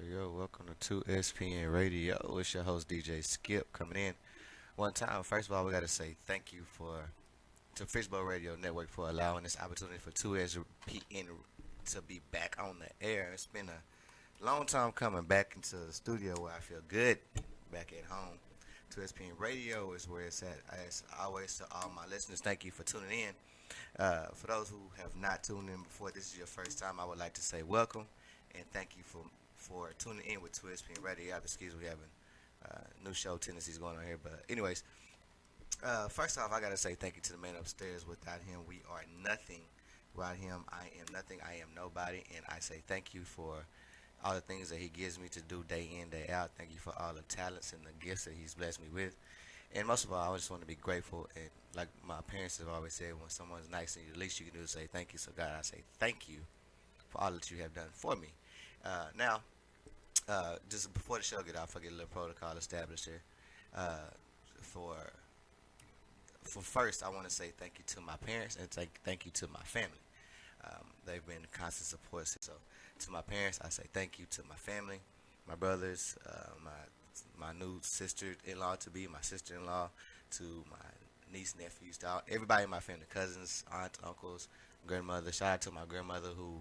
Yo, welcome to 2SPN Radio. It's your host DJ Skip coming in. One time, first of all, we got to say thank you to Fishbowl Radio Network for allowing this opportunity for 2SPN to be back on the air. It's been a long time coming back into the studio where I feel good back at home. 2SPN Radio is where it's at. As always, to all my listeners, thank you for tuning in. For those who have not tuned in before, this is your first time, I would like to say welcome and thank you for tuning in with 2SPN Radio. Excuse me, we having new show tendencies going on here. But anyways, first off, I gotta say thank you to the man upstairs. Without him, we are nothing. Without him, I am nothing. I am nobody. And I say thank you for all the things that he gives me to do day in, day out. Thank you for all the talents and the gifts that he's blessed me with. And most of all, I just want to be grateful. And like my parents have always said, when someone's nice to you, the least you can do is say thank you. So God, I say thank you for all that you have done for me. Now, just before the show get off, I get a little protocol established here. Uh, for for first, I want to say thank you to my parents and thank you to my family. They've been constant support. So to my parents, I say thank you. To my family, my brothers, my new sister-in-law to be, my sister-in-law, to my niece, nephews, to everybody in my family, cousins, aunts, uncles, grandmother. Shout out to my grandmother who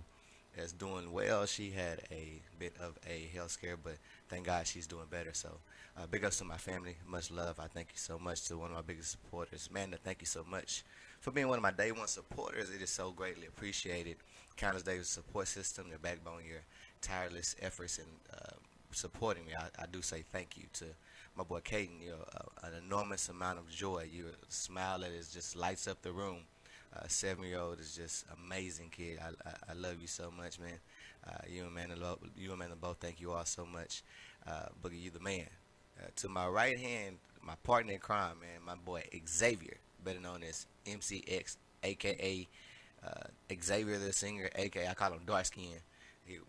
is doing well. She had a bit of a health scare, but thank God she's doing better. So, big ups to my family. Much love. I thank you so much to one of my biggest supporters. Amanda, thank you so much for being one of my day one supporters. It is so greatly appreciated. Countless Davis support system, your backbone, your tireless efforts in supporting me. I do say thank you to my boy Caden. You're an enormous amount of joy. You're a smile that is just lights up the room. 7-year-old is just amazing kid. I love you so much, man. You and Amanda both, thank you all so much. Boogie, you the man. To my right hand, my partner in crime, man, my boy Xavier, better known as MCX, aka Xavier the singer, aka I call him dark skin.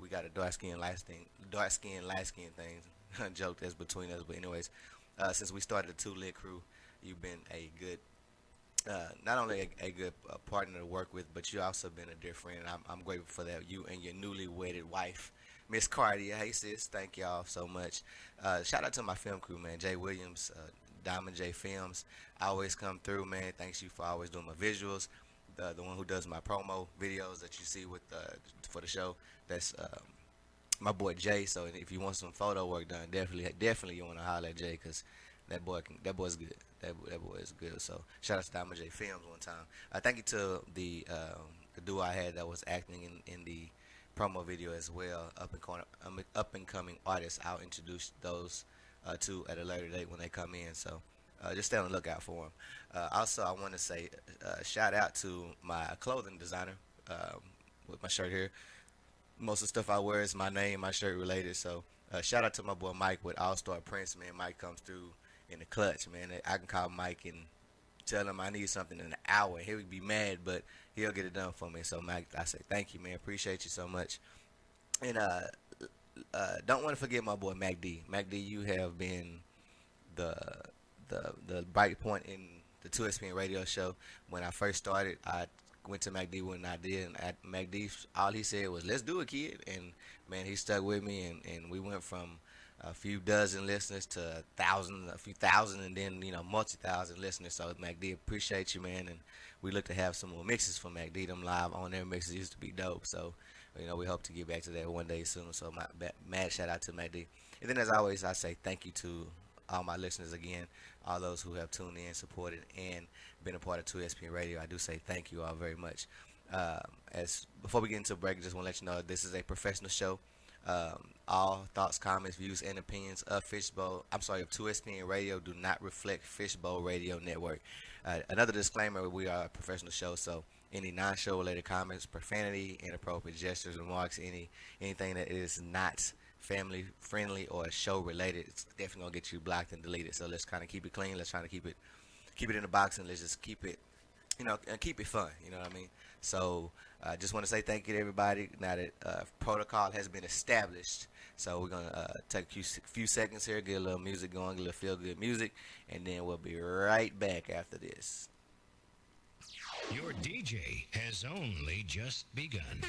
We got a dark skin, light skin thing. Joke that's between us, but anyways, since we started the Two Lit Crew, you've been a good not only a good partner to work with, but you also been a dear friend. I'm grateful for that. You and your newly wedded wife, Miss Cardia. Hey sis, thank y'all so much. Shout out to my film crew, man. Jay Williams, Diamond J Films, always come through, man. Thanks you for always doing my visuals. The one who does my promo videos that you see with for the show. That's my boy Jay. So if you want some photo work done, definitely you want to holler at Jay because that boy's good. That boy is good. So shout out to Diamond J Films one time. Thank you to the duo I had that was acting in the promo video as well. Up and coming artists. I'll introduce those two at a later date when they come in. So just stay on the lookout for them. Also, I want to say shout out to my clothing designer with my shirt here. Most of the stuff I wear is my name, my shirt related. So shout out to my boy Mike with All Star Prince, man. Mike comes through in the clutch, man. I can call Mike and tell him I need something in an hour. He would be mad, but he'll get it done for me. So Mike, I say thank you, man. Appreciate you so much. And don't want to forget my boy Mac D. Mac D, you have been the the bright point in the 2SPN radio show. When I first started, I went to MacD when I did, and at MacD, all he said was, "Let's do it, kid." And man, he stuck with me, and we went from a few dozen listeners to a few thousand, and then multi-thousand listeners. So MacD, appreciate you, man, and we look to have some more mixes from MacD. Them live on air mixes used to be dope. So we hope to get back to that one day soon. So mad shout out to MacD. And then as always, I say thank you to all my listeners again, all those who have tuned in, supported, and been a part of 2SPN Radio. I do say thank you all very much. As before we get into a break, I just want to let you know this is a professional show. All thoughts, comments, views, and opinions of of 2SPN Radio do not reflect Fishbowl Radio Network. Another disclaimer: we are a professional show, so any non-show related comments, profanity, inappropriate gestures, remarks, anything that is not family friendly or show related, it's definitely gonna get you blocked and deleted. So let's kind of keep it clean. Let's try to keep it in the box, and let's just keep it, and keep it fun. You know what I mean? So I just want to say thank you to everybody. Now that protocol has been established, so we're gonna take a few seconds here, get a little music going, get a little feel good music, and then we'll be right back after this. Your DJ has only just begun.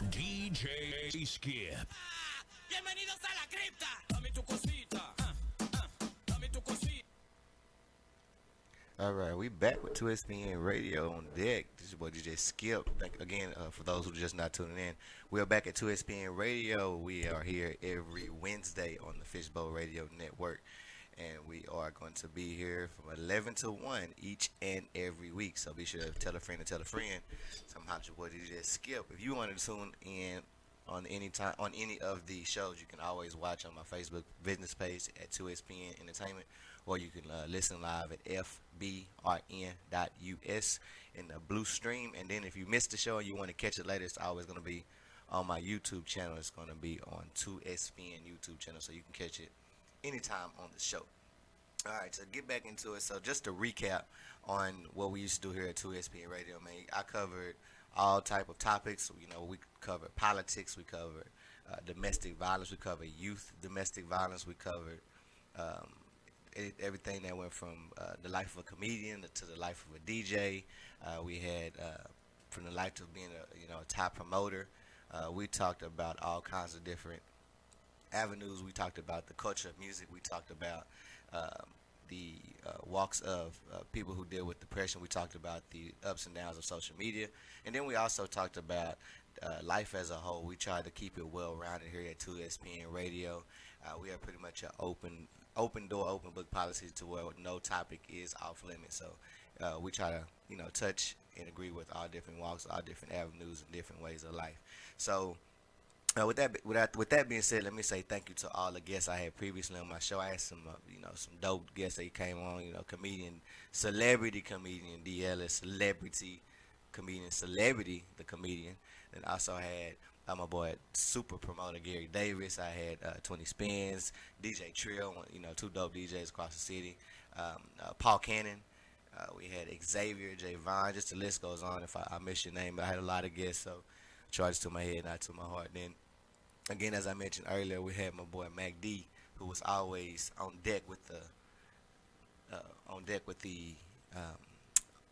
DJ Skip. Bienvenidos a la cripta. Dame tu cosita. Dame tu cosita. All right, we back with 2SPN Radio on deck. This is your boy DJ Skip. Again, for those who are just not tuning in, we are back at 2SPN Radio. We are here every Wednesday on the Fishbowl Radio Network, and we are going to be here from 11 to 1 each and every week. So be sure to tell a friend to tell a friend. Somehow, your boy DJ Skip. If you want to tune in on any of the shows, you can always watch on my Facebook business page at 2SPN Entertainment, or you can listen live at fbrn.us in the blue stream. And then if you missed the show and you want to catch it later, it's always going to be on my YouTube channel. It's going to be on 2SPN YouTube channel, so you can catch it anytime on the show. All right, so get back into it. So just to recap on what we used to do here at 2SPN Radio, man, I covered all type of topics. You know, we covered politics, we covered domestic violence, we covered youth domestic violence, we covered everything that went from the life of a comedian to the life of a DJ. We had from the life of being a top promoter. We talked about all kinds of different avenues. We talked about the culture of music. We talked about the walks of people who deal with depression. We talked about the ups and downs of social media. And then we also talked about life as a whole. We tried to keep it well-rounded here at 2SPN Radio. We have pretty much an open door, open book policy to where no topic is off limits. So we try to, touch and agree with all different walks, all different avenues, and different ways of life. So with that being said, let me say thank you to all the guests I had previously on my show. I had some dope guests that came on. Celebrity comedian D. Ellis, celebrity the comedian. And also had my boy super promoter Gary Davis. I had 20 Spins, DJ Trill, two dope DJs across the city. Paul Cannon. We had Xavier, Javon. Just the list goes on. If I miss your name, but I had a lot of guests, so charged to my head, not to my heart. Then again, as I mentioned earlier, we had my boy Mac D, who was always on deck with the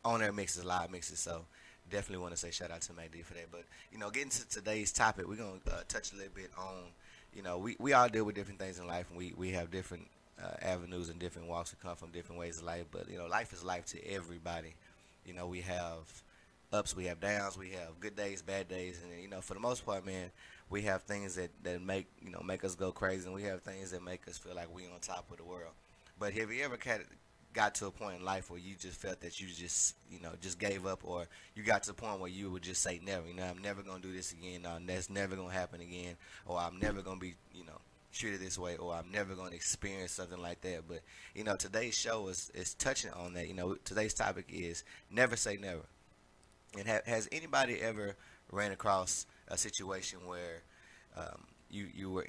on-air mixes, live mixes. So definitely want to say shout out to Mac D for that. But getting to today's topic, we're gonna touch a little bit on we all deal with different things in life, and we have different avenues and different walks. We come from different ways of life, but life is life to everybody. We have ups, we have downs, we have good days, bad days, and for the most part, man, we have things that make us go crazy, and we have things that make us feel like we on top of the world. But have you ever got to a point in life where you just felt that you just gave up, or you got to a point where you would just say never, I'm never gonna do this again, that's never gonna happen again, or I'm never gonna be treated this way, or I'm never gonna experience something like that? But today's show is touching on that. Today's topic is never say never. And has anybody ever ran across a situation where you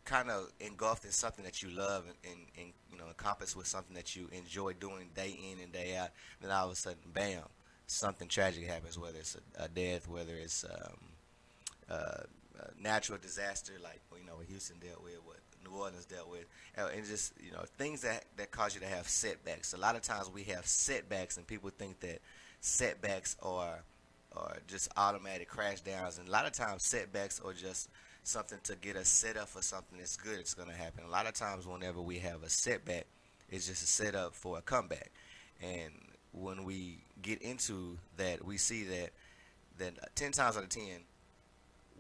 kind of engulfed in something that you love and encompassed with something that you enjoy doing day in and day out, then all of a sudden, bam, something tragic happens, whether it's a death, whether it's a natural disaster like what Houston dealt with, what New Orleans dealt with, and just things that cause you to have setbacks. A lot of times we have setbacks, and people think that setbacks are just automatic crash downs, and a lot of times setbacks are just something to get us set up for something that's good it's going to happen. A lot of times whenever we have a setback, it's just a setup for a comeback. And when we get into that, we see that 10 times out of 10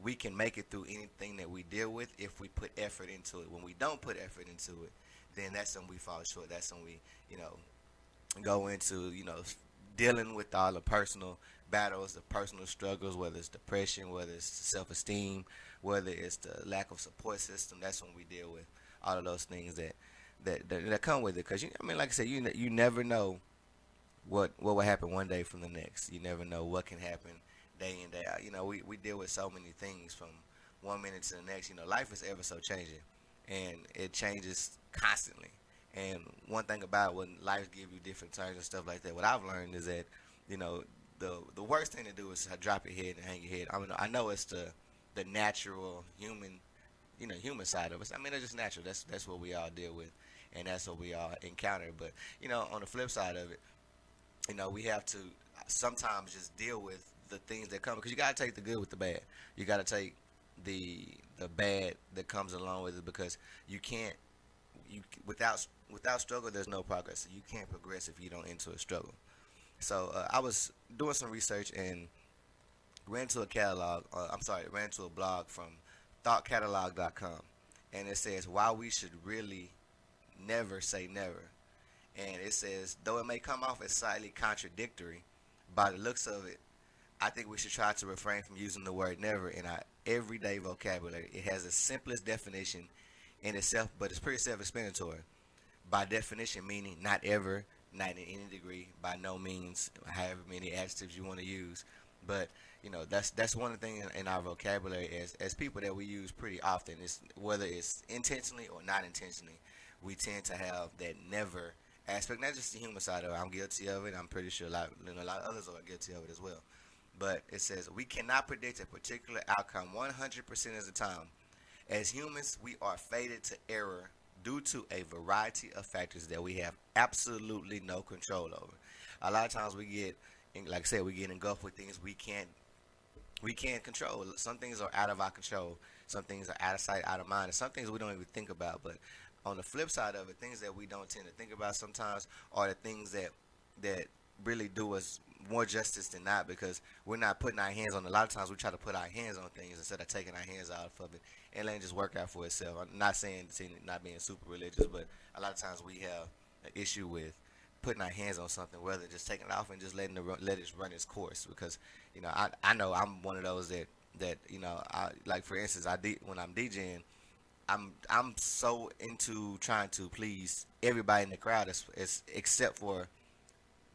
we can make it through anything that we deal with if we put effort into it. When we don't put effort into it, then that's when we fall short. That's when we, go into, dealing with all the personal battles, the personal struggles, whether it's depression, whether it's self-esteem, whether it's the lack of support system. That's when we deal with all of those things that come with it. Because, like I said, you never know what will happen one day from the next. You never know what can happen day in, day out. We deal with so many things from one minute to the next. Life is ever so changing, and it changes constantly. And one thing about when life gives you different turns and stuff like that, what I've learned is that, the worst thing to do is drop your head and hang your head. I know it's the natural human side of us. It's just natural. That's what we all deal with, and that's what we all encounter. But on the flip side of it, We have to sometimes just deal with the things that come because you got to take the good with the bad. You got to take the the bad that comes along with it because you can't you without struggle there's no progress. You can't progress if you don't enter a struggle. So I was doing some research and ran to a catalog. Ran to a blog from thoughtcatalog.com, and it says why we should really never say never. And it says though it may come off as slightly contradictory, by the looks of it, I think we should try to refrain from using the word never in our everyday vocabulary. It has the simplest definition in itself, but it's pretty self-explanatory. By definition, meaning not ever, not in any degree, by no means, however many adjectives you want to use. But that's one of the things in our vocabulary as people that we use pretty often. Is whether it's intentionally or not intentionally, we tend to have that never aspect. Not just the human side of it. I'm guilty of it. I'm pretty sure a lot of others are guilty of it as well. But it says we cannot predict a particular outcome 100% of the time. As humans, we are fated to error due to a variety of factors that we have absolutely no control over. A lot of times like I said, we get engulfed with things we can't control. Some things are out of our control. Some things are out of sight, out of mind, and some things we don't even think about. But on the flip side of it, things that we don't tend to think about sometimes are the things that really do us more justice than not because we're not putting our hands on. A lot of times we try to put our hands on things instead of taking our hands out of it and letting it just work out for itself. I'm not saying not being super religious, but a lot of times we have an issue with putting our hands on something rather than just taking it off and just let it run its course. Because I know I'm one of those that I like. For instance, when I'm DJing, I'm so into trying to please everybody in the crowd, except for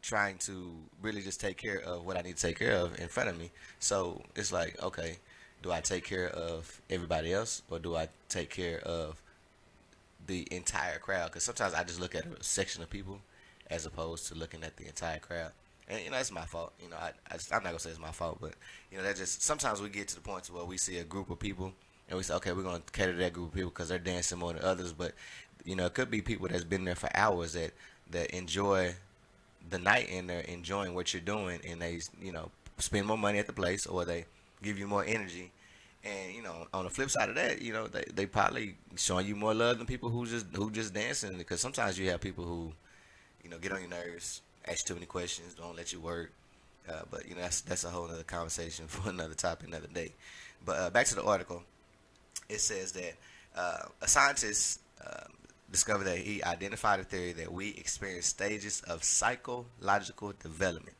trying to really just take care of what I need to take care of in front of me. So it's like, okay, do I take care of everybody else or do I take care of the entire crowd? Because sometimes I just look at a section of people as opposed to looking at the entire crowd. And it's my fault. I'm not gonna say it's my fault, but that just sometimes we get to the point to where we see a group of people and we say, okay, we're gonna cater to that group of people because they're dancing more than others. But it could be people that's been there for hours that enjoy the night and they're enjoying what you're doing and they spend more money at the place or they give you more energy. And on the flip side of that, they probably showing you more love than people who just dancing, because sometimes you have people who get on your nerves, ask you too many questions, don't let you work. But that's a whole other conversation for another topic, another day. But back to the article, it says that a scientist discovered that he identified a theory that we experience stages of psychological development.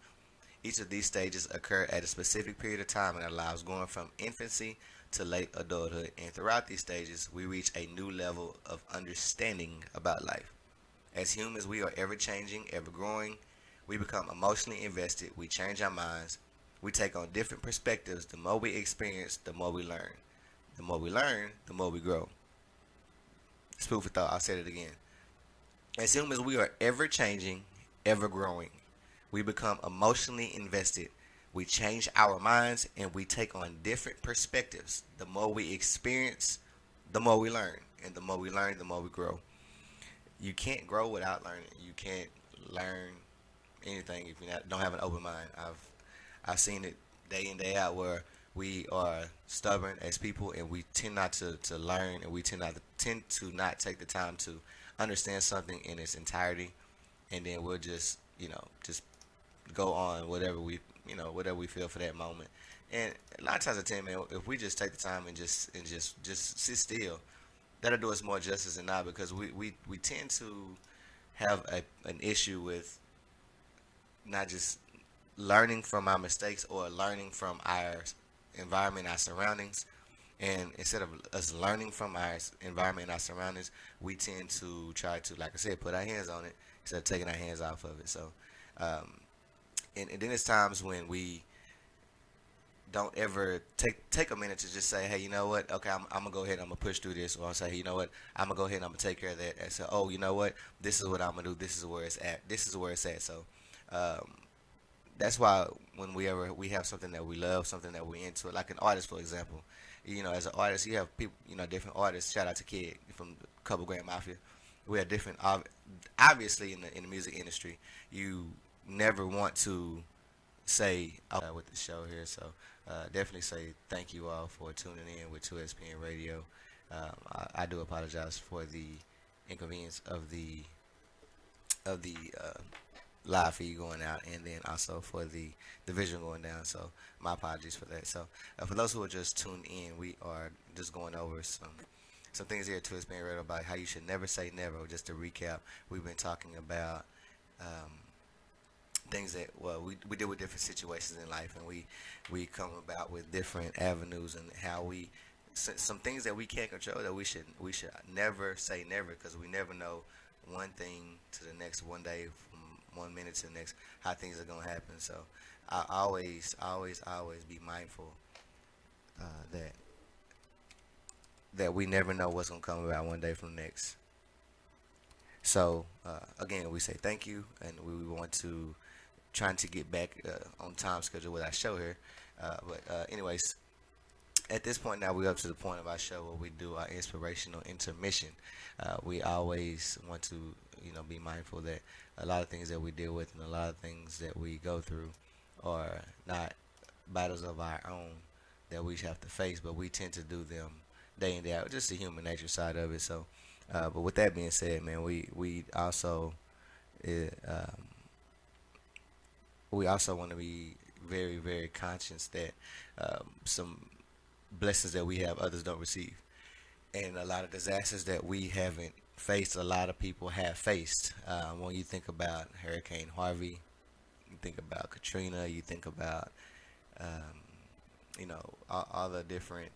Each of these stages occur at a specific period of time and allows going from infancy to late adulthood. And throughout these stages, we reach a new level of understanding about life. As humans, we are ever changing, ever growing. We become emotionally invested. We change our minds. We take on different perspectives. The more we experience, the more we learn. The more we learn, the more we grow. It's food for thought. I'll say it again. As humans, we are ever changing, ever growing. We become emotionally invested. We change our minds and we take on different perspectives. The more we experience, the more we learn. And the more we learn, the more we grow. You can't grow without learning. You can't learn anything if you don't have an open mind. I've seen it day in, day out where we are stubborn as people and we tend not to learn, and we tend to not take the time to understand something in its entirety, and then we'll just go on whatever we feel for that moment. And a lot of times I tell you, man, if we just take the time and just sit still, that'll do us more justice than not, because we tend to have an issue with not just learning from our mistakes or learning from our environment, our surroundings. And instead of us learning from our environment and our surroundings, we tend to try to, like I said, put our hands on it instead of taking our hands off of it. So, and then there's times when we don't ever take a minute to just say, hey, you know what? Okay, I'm gonna go ahead and I'm gonna push through this, or I'll say, hey, you know what? I'm gonna go ahead and I'm gonna take care of that. And say, oh, you know what? This is what I'm gonna do. This is where it's at. This is where it's at. So, that's why when we have something that we love, something that we're into, like an artist, for example, as an artist, you have people, different artists. Shout out to Kid from Couple Grand Mafia. We have different, obviously in the music industry, you never want to say with the show here. So definitely say thank you all for tuning in with 2SPN Radio. I do apologize for the inconvenience of the live feed going out, and then also for the vision going down. So my apologies for that. So for those who are just tuned in, we are just going over some things here to explain right about how you should never say never. Just to recap, we've been talking about um, things that we deal with different situations in life, and we come about with different avenues and how we some things that we can't control that we should never say never, because we never know one thing to the next, one day from one minute to the next, how things are gonna happen. So I always be mindful that we never know what's gonna come about one day from the next. So again, we say thank you, and we want to trying to get back on time schedule with our show here. But anyways, at this point now, we're up to the point of our show where we do our inspirational intermission. We always want to, be mindful that a lot of things that we deal with and a lot of things that we go through are not battles of our own that we have to face, but we tend to do them day in day out. Just the human nature side of it. So, but with that being said, man, we also um, we also want to be very, very conscious that some blessings that we have, others don't receive. And a lot of disasters that we haven't faced, a lot of people have faced. When you think about Hurricane Harvey, you think about Katrina, you think about, um, all the different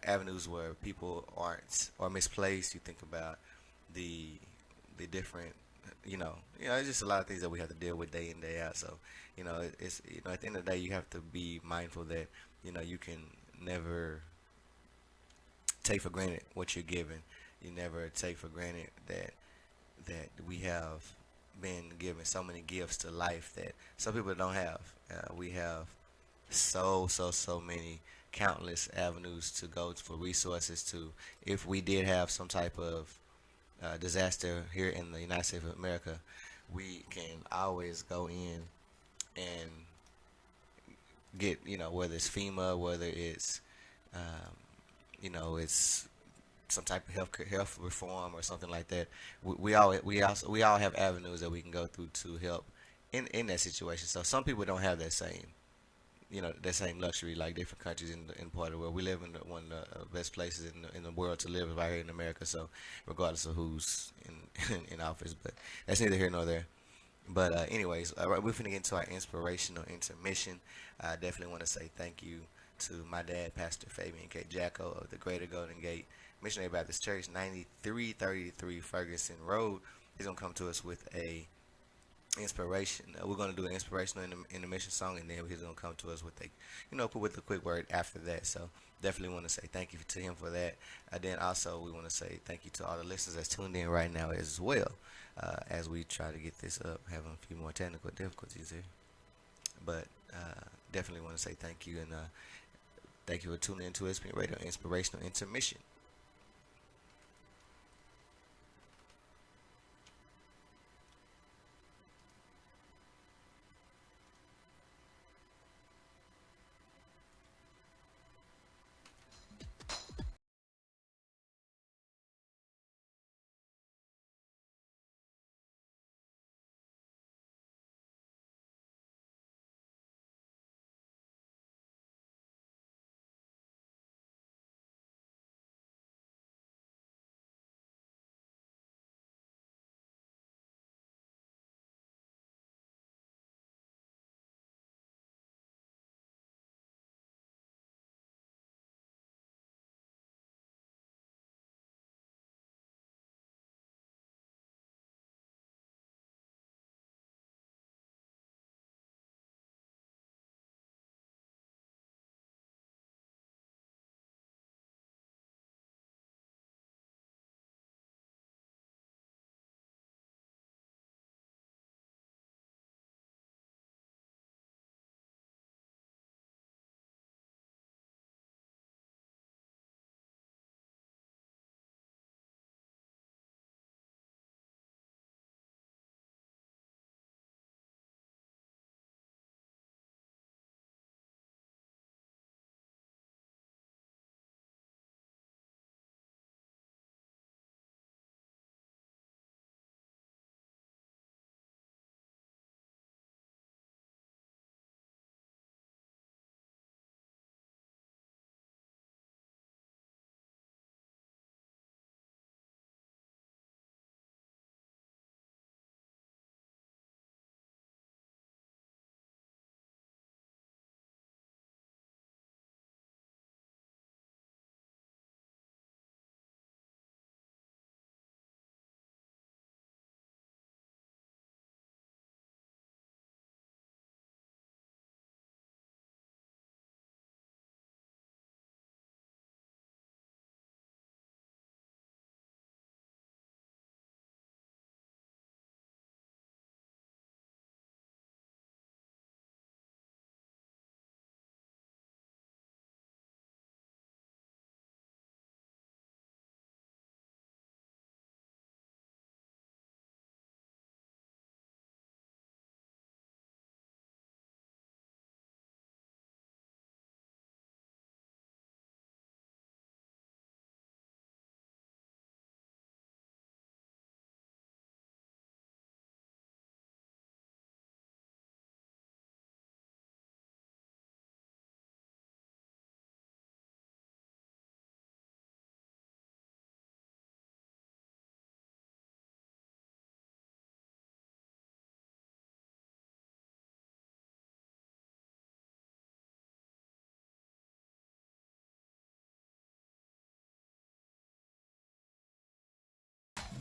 avenues where people aren't or misplaced. You think about the different, it's just a lot of things that we have to deal with day in day out. So, it's at the end of the day, you have to be mindful that you can never take for granted what you're given. You never take for granted that we have been given so many gifts to life that some people don't have. We have so many countless avenues to go for resources to, if we did have some type of disaster here in the United States of America, we can always go in and get, whether it's FEMA, whether it's it's some type of health reform or something like that. We all have avenues that we can go through to help in that situation. So some people don't have that same luxury like different countries in part of the world. We live in one of the best places in the world to live right here in America. So regardless of who's in office, but that's neither here nor there. But anyways, we're finna get into our inspirational intermission. I definitely want to say thank you to my dad, Pastor Fabian K. Jacko of the Greater Golden Gate Missionary Baptist Church, 9333 Ferguson Road. He's gonna come to us with a inspiration. We're gonna do an inspirational intermission song, and then he's gonna come to us with with a quick word after that. So definitely want to say thank you to him for that. Then also we want to say thank you to all the listeners that's tuned in right now as well. As we try to get this up, having a few more technical difficulties here, but definitely want to say thank you, and thank you for tuning in to SPN Radio Inspirational Intermission.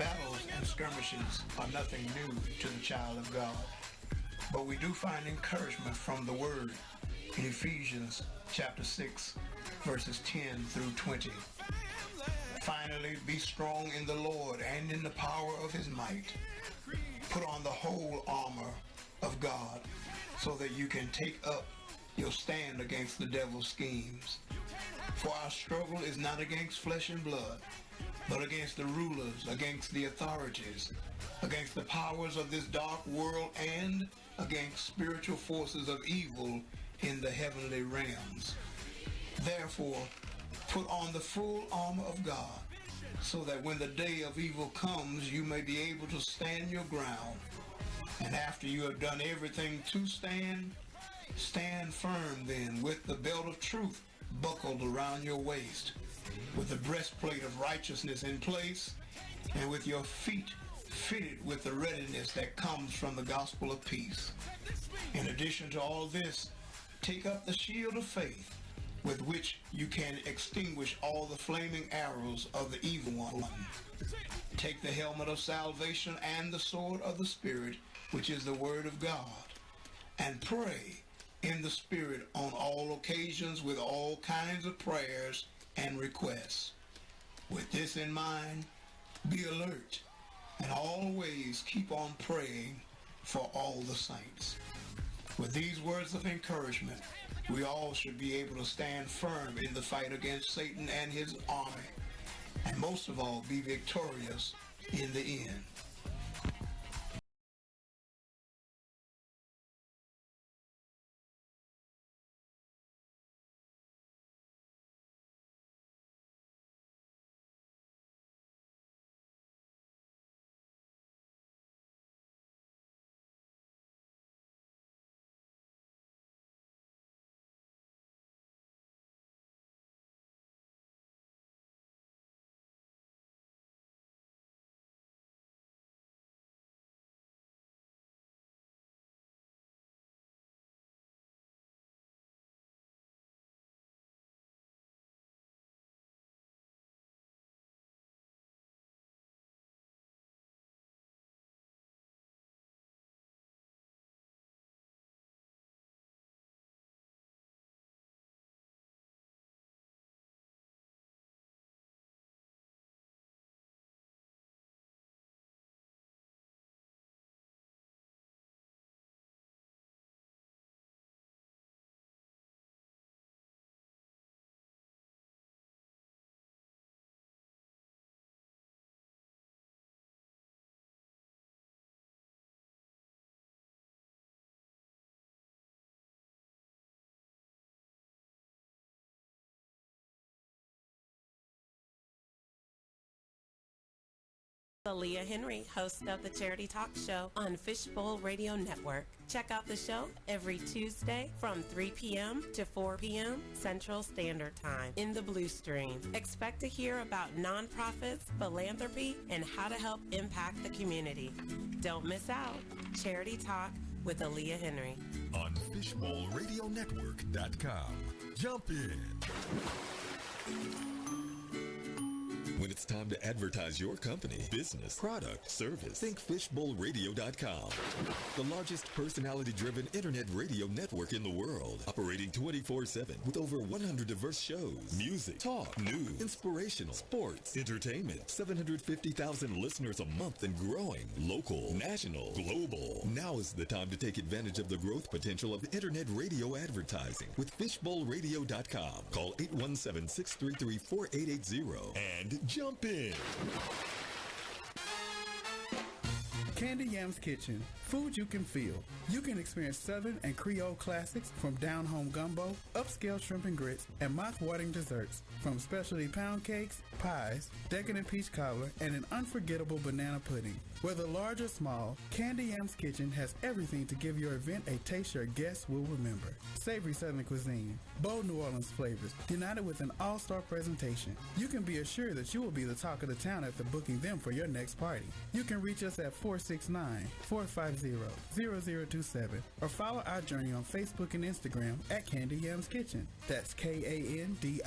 Battles and skirmishes are nothing new to the child of God, but we do find encouragement from the Word in Ephesians chapter 6, verses 10 through 20. Finally, be strong in the Lord and in the power of his might. Put on the whole armor of God so that you can take up your stand against the devil's schemes. For our struggle is not against flesh and blood, but against the rulers, against the authorities, against the powers of this dark world, and against spiritual forces of evil in the heavenly realms. Therefore, put on the full armor of God, so that when the day of evil comes, you may be able to stand your ground. And after you have done everything to stand, stand firm then, with the belt of truth buckled around your waist, with the breastplate of righteousness in place, and with your feet fitted with the readiness that comes from the gospel of peace. In addition to all this, take up the shield of faith, with which you can extinguish all the flaming arrows of the evil one. Take the helmet of salvation and the sword of the Spirit, which is the word of God, and pray in the Spirit on all occasions with all kinds of prayers and requests. With this in mind, be alert and always keep on praying for all the saints. With these words of encouragement, we all should be able to stand firm in the fight against Satan and his army, and most of all, be victorious in the end. Aaliyah Henry, host of the Charity Talk Show on Fishbowl Radio Network. Check out the show every Tuesday from 3 p.m. to 4 p.m. Central Standard Time in the Blue Stream. Expect to hear about nonprofits, philanthropy, and how to help impact the community. Don't miss out. Charity Talk with Aaliyah Henry. On FishbowlRadioNetwork.com. Jump in. When it's time to advertise your company, business, product, service, think FishbowlRadio.com. The largest personality-driven internet radio network in the world, operating 24/7 with over 100 diverse shows, music, talk, news, inspirational, sports, entertainment, 750,000 listeners a month and growing, local, national, global. Now is the time to take advantage of the growth potential of internet radio advertising with FishbowlRadio.com. Call 817-633-4880 and jump in. Candy Yam's Kitchen. Food you can feel. You can experience Southern and Creole classics from down-home gumbo, upscale shrimp and grits, and mouth-watering desserts from specialty pound cakes, pies, decadent peach cobbler, and an unforgettable banana pudding. Whether large or small, Candy Yam's Kitchen has everything to give your event a taste your guests will remember. Savory Southern cuisine, bold New Orleans flavors, united with an all-star presentation. You can be assured that you will be the talk of the town after booking them for your next party. You can reach us at 460 469-450-0027 or follow our journey on Facebook and Instagram at Candy Yams Kitchen. That's KANDIYAMZ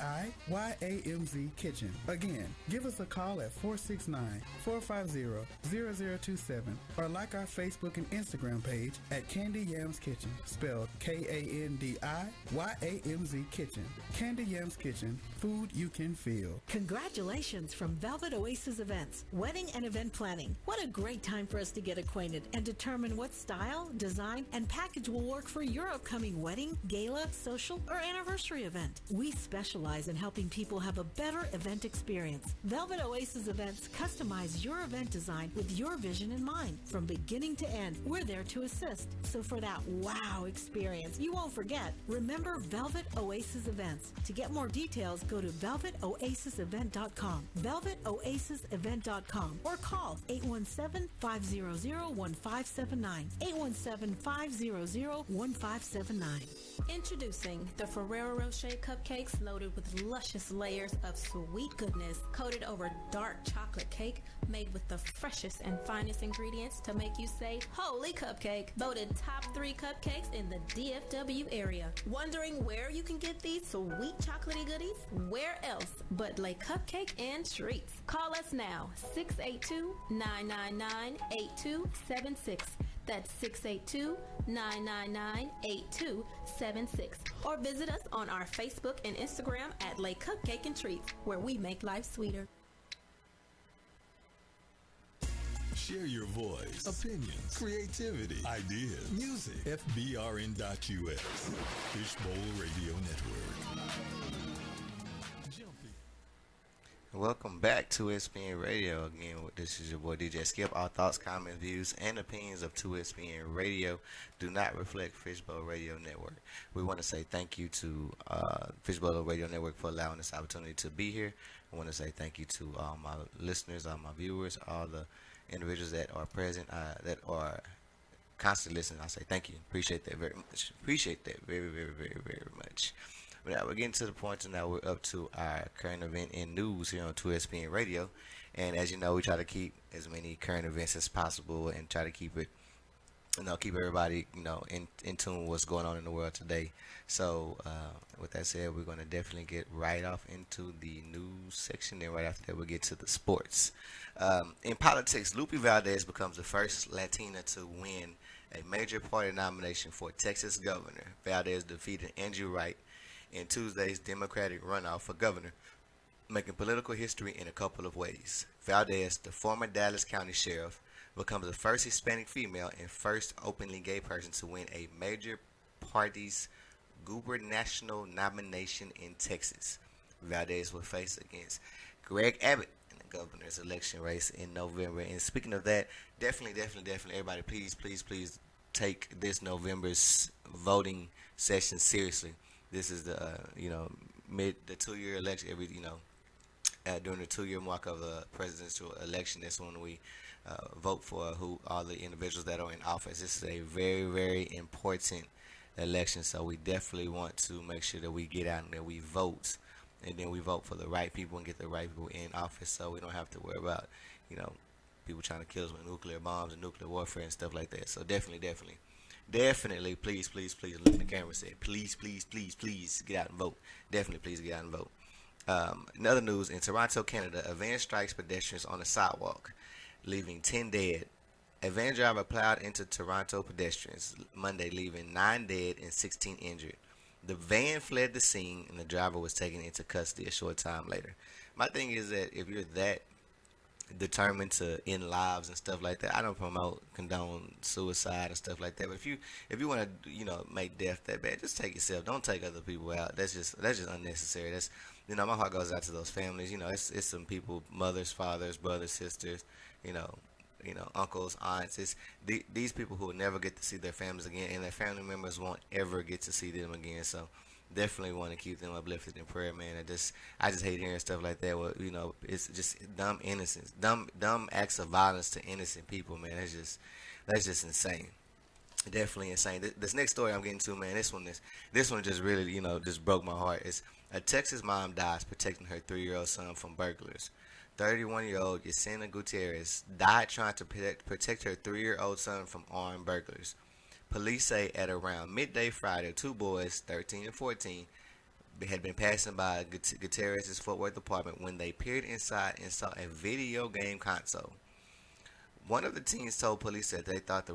Kitchen. Again, give us a call at 469-450-0027 or like our Facebook and Instagram page at Candy Yams Kitchen, spelled KANDIYAMZ Kitchen. Candy Yams Kitchen, food you can feel. Congratulations from Velvet Oasis Events, wedding and event planning. What a great time for us to get acquainted and determine what style, design, and package will work for your upcoming wedding, gala, social, or anniversary event. We specialize in helping people have a better event experience. Velvet Oasis Events customize your event design with your vision in mind. From beginning to end, we're there to assist. So for that wow experience you won't forget, remember Velvet Oasis Events. To get more details, go to velvetoasisevent.com, velvetoasisevent.com, or call 817-500-1579, 817-500-1579. Introducing the Ferrero Rocher cupcakes loaded with luscious layers of sweet goodness, coated over dark chocolate cake, made with the freshest and finest ingredients to make you say, holy cupcake. Voted top 3 cupcakes in the DFW area. Wondering where you can get these sweet chocolatey goodies? Where else but Lay Cupcake and Treats? Call us now, 682-999-8276. That's 682-999-8276. Or visit us on our Facebook and Instagram at Lay Cupcake and Treats, where we make life sweeter. Share your voice, opinions, creativity, ideas, music. FBRN.US, Fishbowl Radio Network. Welcome back to SPN Radio. Again, this is your boy DJ Skip. All thoughts, comments, views, and opinions of 2SPN Radio do not reflect Fishbowl Radio Network. We want to say thank you to Fishbowl Radio Network for allowing this opportunity to be here. I want to say thank you to all my listeners, all my viewers, all the individuals that are present, that are constantly listening. I say thank you. Appreciate that very much. Appreciate that very, very, very, very much. But now we're getting to the point, and now we're up to our current event in news here on 2SPN Radio. And as you know, we try to keep as many current events as possible and try to keep it, keep everybody, in tune with what's going on in the world today. So with that said, we're going to definitely get right off into the news section. Then right after that, we'll get to the sports. In politics, Lupe Valdez becomes the first Latina to win a major party nomination for Texas governor. Valdez defeated Andrew Wright in Tuesday's Democratic runoff for governor, making political history in a couple of ways. Valdez, the former Dallas County sheriff, becomes the first Hispanic female and first openly gay person to win a major party's gubernatorial nomination in Texas. Valdez will face against Greg Abbott in the governor's election race in November. And speaking of that, definitely, everybody, please take this November's voting session seriously. This is the the 2-year election. During the 2-year mark of the presidential election, that's when we vote for who all the individuals that are in office. This is a very, very important election, so we definitely want to make sure that we get out and that we vote, and then we vote for the right people and get the right people in office, so we don't have to worry about people trying to kill us with nuclear bombs and nuclear warfare and stuff like that. So definitely, please, look at the camera and say, please, get out and vote. Definitely, please get out and vote. In other news, in Toronto, Canada, a van strikes pedestrians on the sidewalk, leaving 10 dead. A van driver plowed into Toronto pedestrians Monday, leaving 9 dead and 16 injured. The van fled the scene, and the driver was taken into custody a short time later. My thing is that if you're that determined to end lives and stuff like that, I don't condone suicide and stuff like that. But if you want to make death that bad, just take yourself. Don't take other people out. That's just unnecessary. That's my heart goes out to those families. It's some people, mothers, fathers, brothers, sisters, uncles, aunts. It's these people who will never get to see their families again, and their family members won't ever get to see them again. So definitely want to keep them uplifted in prayer, man. I just hate hearing stuff like that. Where, it's just dumb innocence, dumb acts of violence to innocent people, man. That's just insane. Definitely insane. This next story I'm getting to, man, this one just really, just broke my heart. It's a Texas mom dies protecting her 3-year-old son from burglars. 31-year-old Yesenia Gutierrez died trying to protect her 3-year-old son from armed burglars. Police say at around midday Friday, two boys, 13 and 14, had been passing by Gutierrez's Fort Worth apartment when they peered inside and saw a video game console. One of the teens told police that they thought the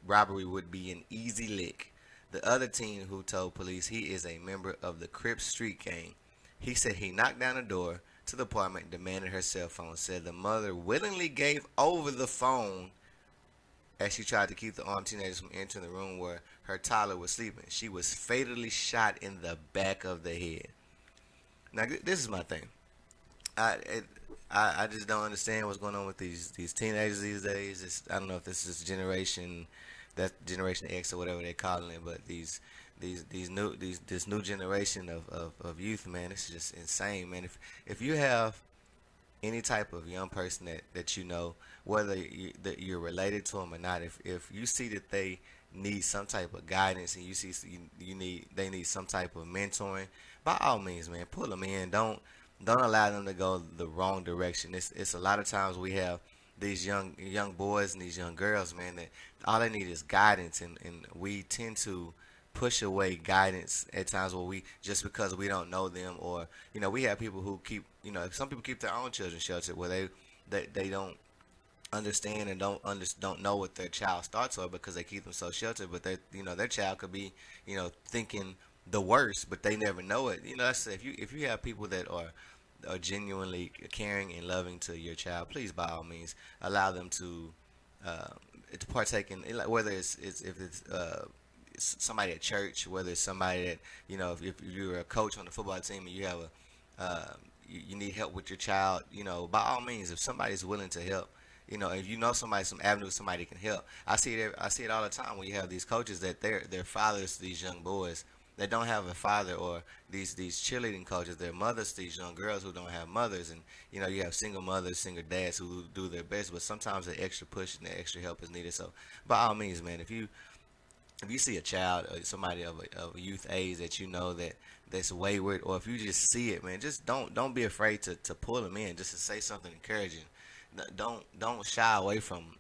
robbery would be an easy lick. The other teen, who told police he is a member of the Crips street gang, he said he knocked down the door to the apartment and demanded her cell phone. Said the mother willingly gave over the phone as she tried to keep the armed teenagers from entering the room where her toddler was sleeping. She was fatally shot in the back of the head. Now, this is my thing. I just don't understand what's going on with these teenagers these days. I don't know if this is Generation X or whatever they're calling it, but this new generation of youth, man, it's just insane, man. If you have any type of young person that you know, whether you're related to them or not, if you see that they need some type of guidance and you see they need some type of mentoring, by all means, man, pull them in. Don't allow them to go the wrong direction. It's a lot of times we have these young boys and these young girls, man, that all they need is guidance, and we tend to push away guidance at times where we, just because we don't know them, or we have people who keep, some people keep their own children sheltered where they don't understand and don't know what their child's thoughts are because they keep them so sheltered, but their child could be thinking the worst, but they never know it. That's if you have people that are genuinely caring and loving to your child, please by all means allow them to partake in, whether it's somebody at church, whether it's somebody that if you're a coach on the football team and you have you need help with your child, by all means, if somebody's willing to help, if you know somebody, some avenue somebody can help. I see it all the time when you have these coaches that they're fathers to these young boys that don't have a father, or these cheerleading coaches, they're mothers to these young girls who don't have mothers, and you have single mothers, single dads who do their best, but sometimes the extra push and the extra help is needed. So by all means, man, if you see a child or somebody of a youth age that that's wayward, or if you just see it, man, just don't be afraid to pull them in, just to say something encouraging. Don't shy away from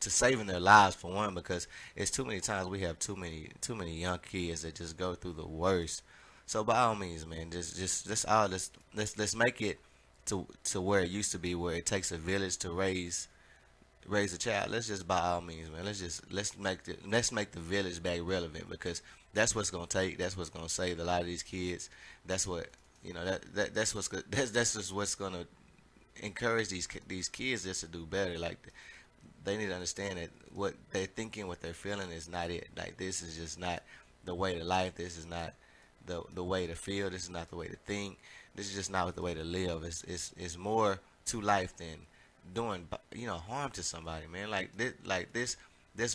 to saving their lives, for one, because it's too many times we have too many young kids that just go through the worst. So by all means, man, let's make it to where it used to be, where it takes a village to raise a child. Let's just, by all means, man, let's make the village back relevant, because that's what's gonna take. That's what's gonna save a lot of these kids. That's what that's just what's gonna encourage these kids just to do better. Like, they need to understand that what they're thinking, what they're feeling is not it. Like, this is just not the way to life. This is not the way to feel. This is not the way to think. This is just not the way to live. It's more to life than doing harm to somebody, man. Like this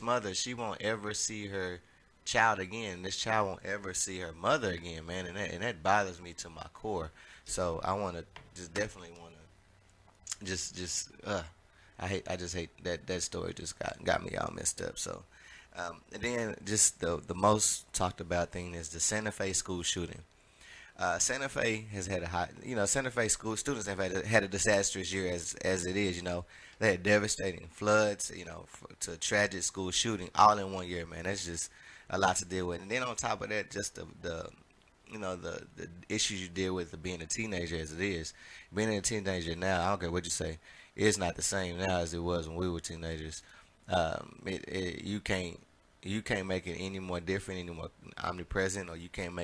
mother, she won't ever see her child again. This child won't ever see her mother again, man, and that bothers me to my core. So I want to definitely want to I just hate that story just got me all messed up. So and then just the most talked about thing is the Santa Fe school shooting. Santa Fe has had Santa Fe school students have had a disastrous year as it is. They had devastating floods, to tragic school shooting all in 1 year, man. That's just a lot to deal with. And then on top of that, just the issues you deal with being a teenager as it is. Being a teenager now, I don't care what you say, it's not the same now as it was when we were teenagers. You can't make it any more different, any more omnipresent, or you can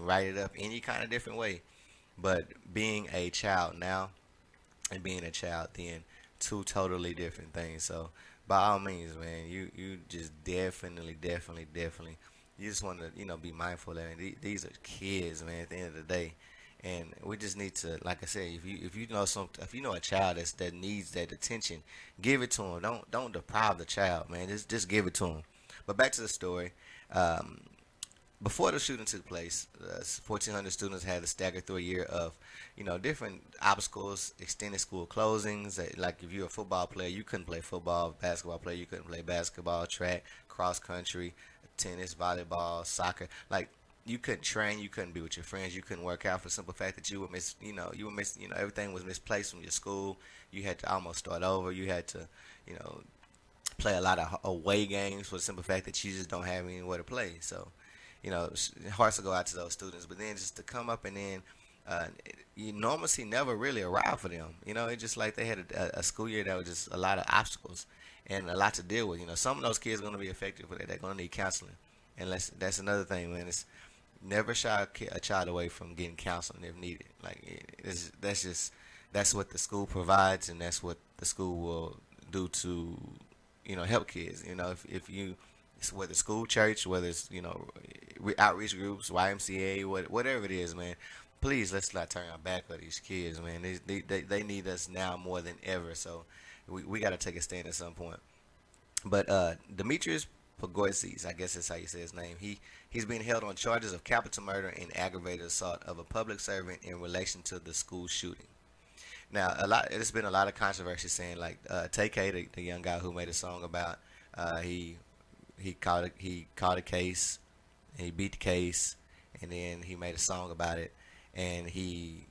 write it up any kind of different way. But being a child now and being a child then, two totally different things. So by all means, man, you just definitely, you just want to be mindful that these are kids, man, at the end of the day. And we just need to, like I said, if you know a child that needs that attention, give it to them. Don't deprive the child, man. Just give it to them. But back to the story. Before the shooting took place, 1,400 students had to stagger through a year of, different obstacles, extended school closings. Like, if you're a football player, you couldn't play football. Basketball player, you couldn't play basketball. Track, cross country, tennis, volleyball, soccer. Like, you couldn't train, you couldn't be with your friends, you couldn't work out for the simple fact that you would miss, everything was misplaced from your school. You had to almost start over. You had to, you know, play a lot of away games for the simple fact that you just don't have anywhere to play. So, hearts will go out to those students. But then just to come up and then normalcy never really arrived for them. It's just like they had a school year that was just a lot of obstacles and a lot to deal with. Some of those kids are going to be affected with it. They're going to need counseling. And that's another thing, man. It's never shy a child away from getting counseling if needed. That's what the school provides, and that's what the school will do to, help kids. If you, whether school, church, whether it's, outreach groups, YMCA, whatever it is, man, please let's not turn our back on these kids, man. They need us now more than ever. So we got to take a stand at some point. But Demetrius Pagoises, I guess that's how you say his name. He's being held on charges of capital murder and aggravated assault of a public servant in relation to the school shooting. Now, there's been a lot of controversy saying, like, Tay-K, the young guy who made a song about, he caught a case, and he beat the case, and then he made a song about it, and he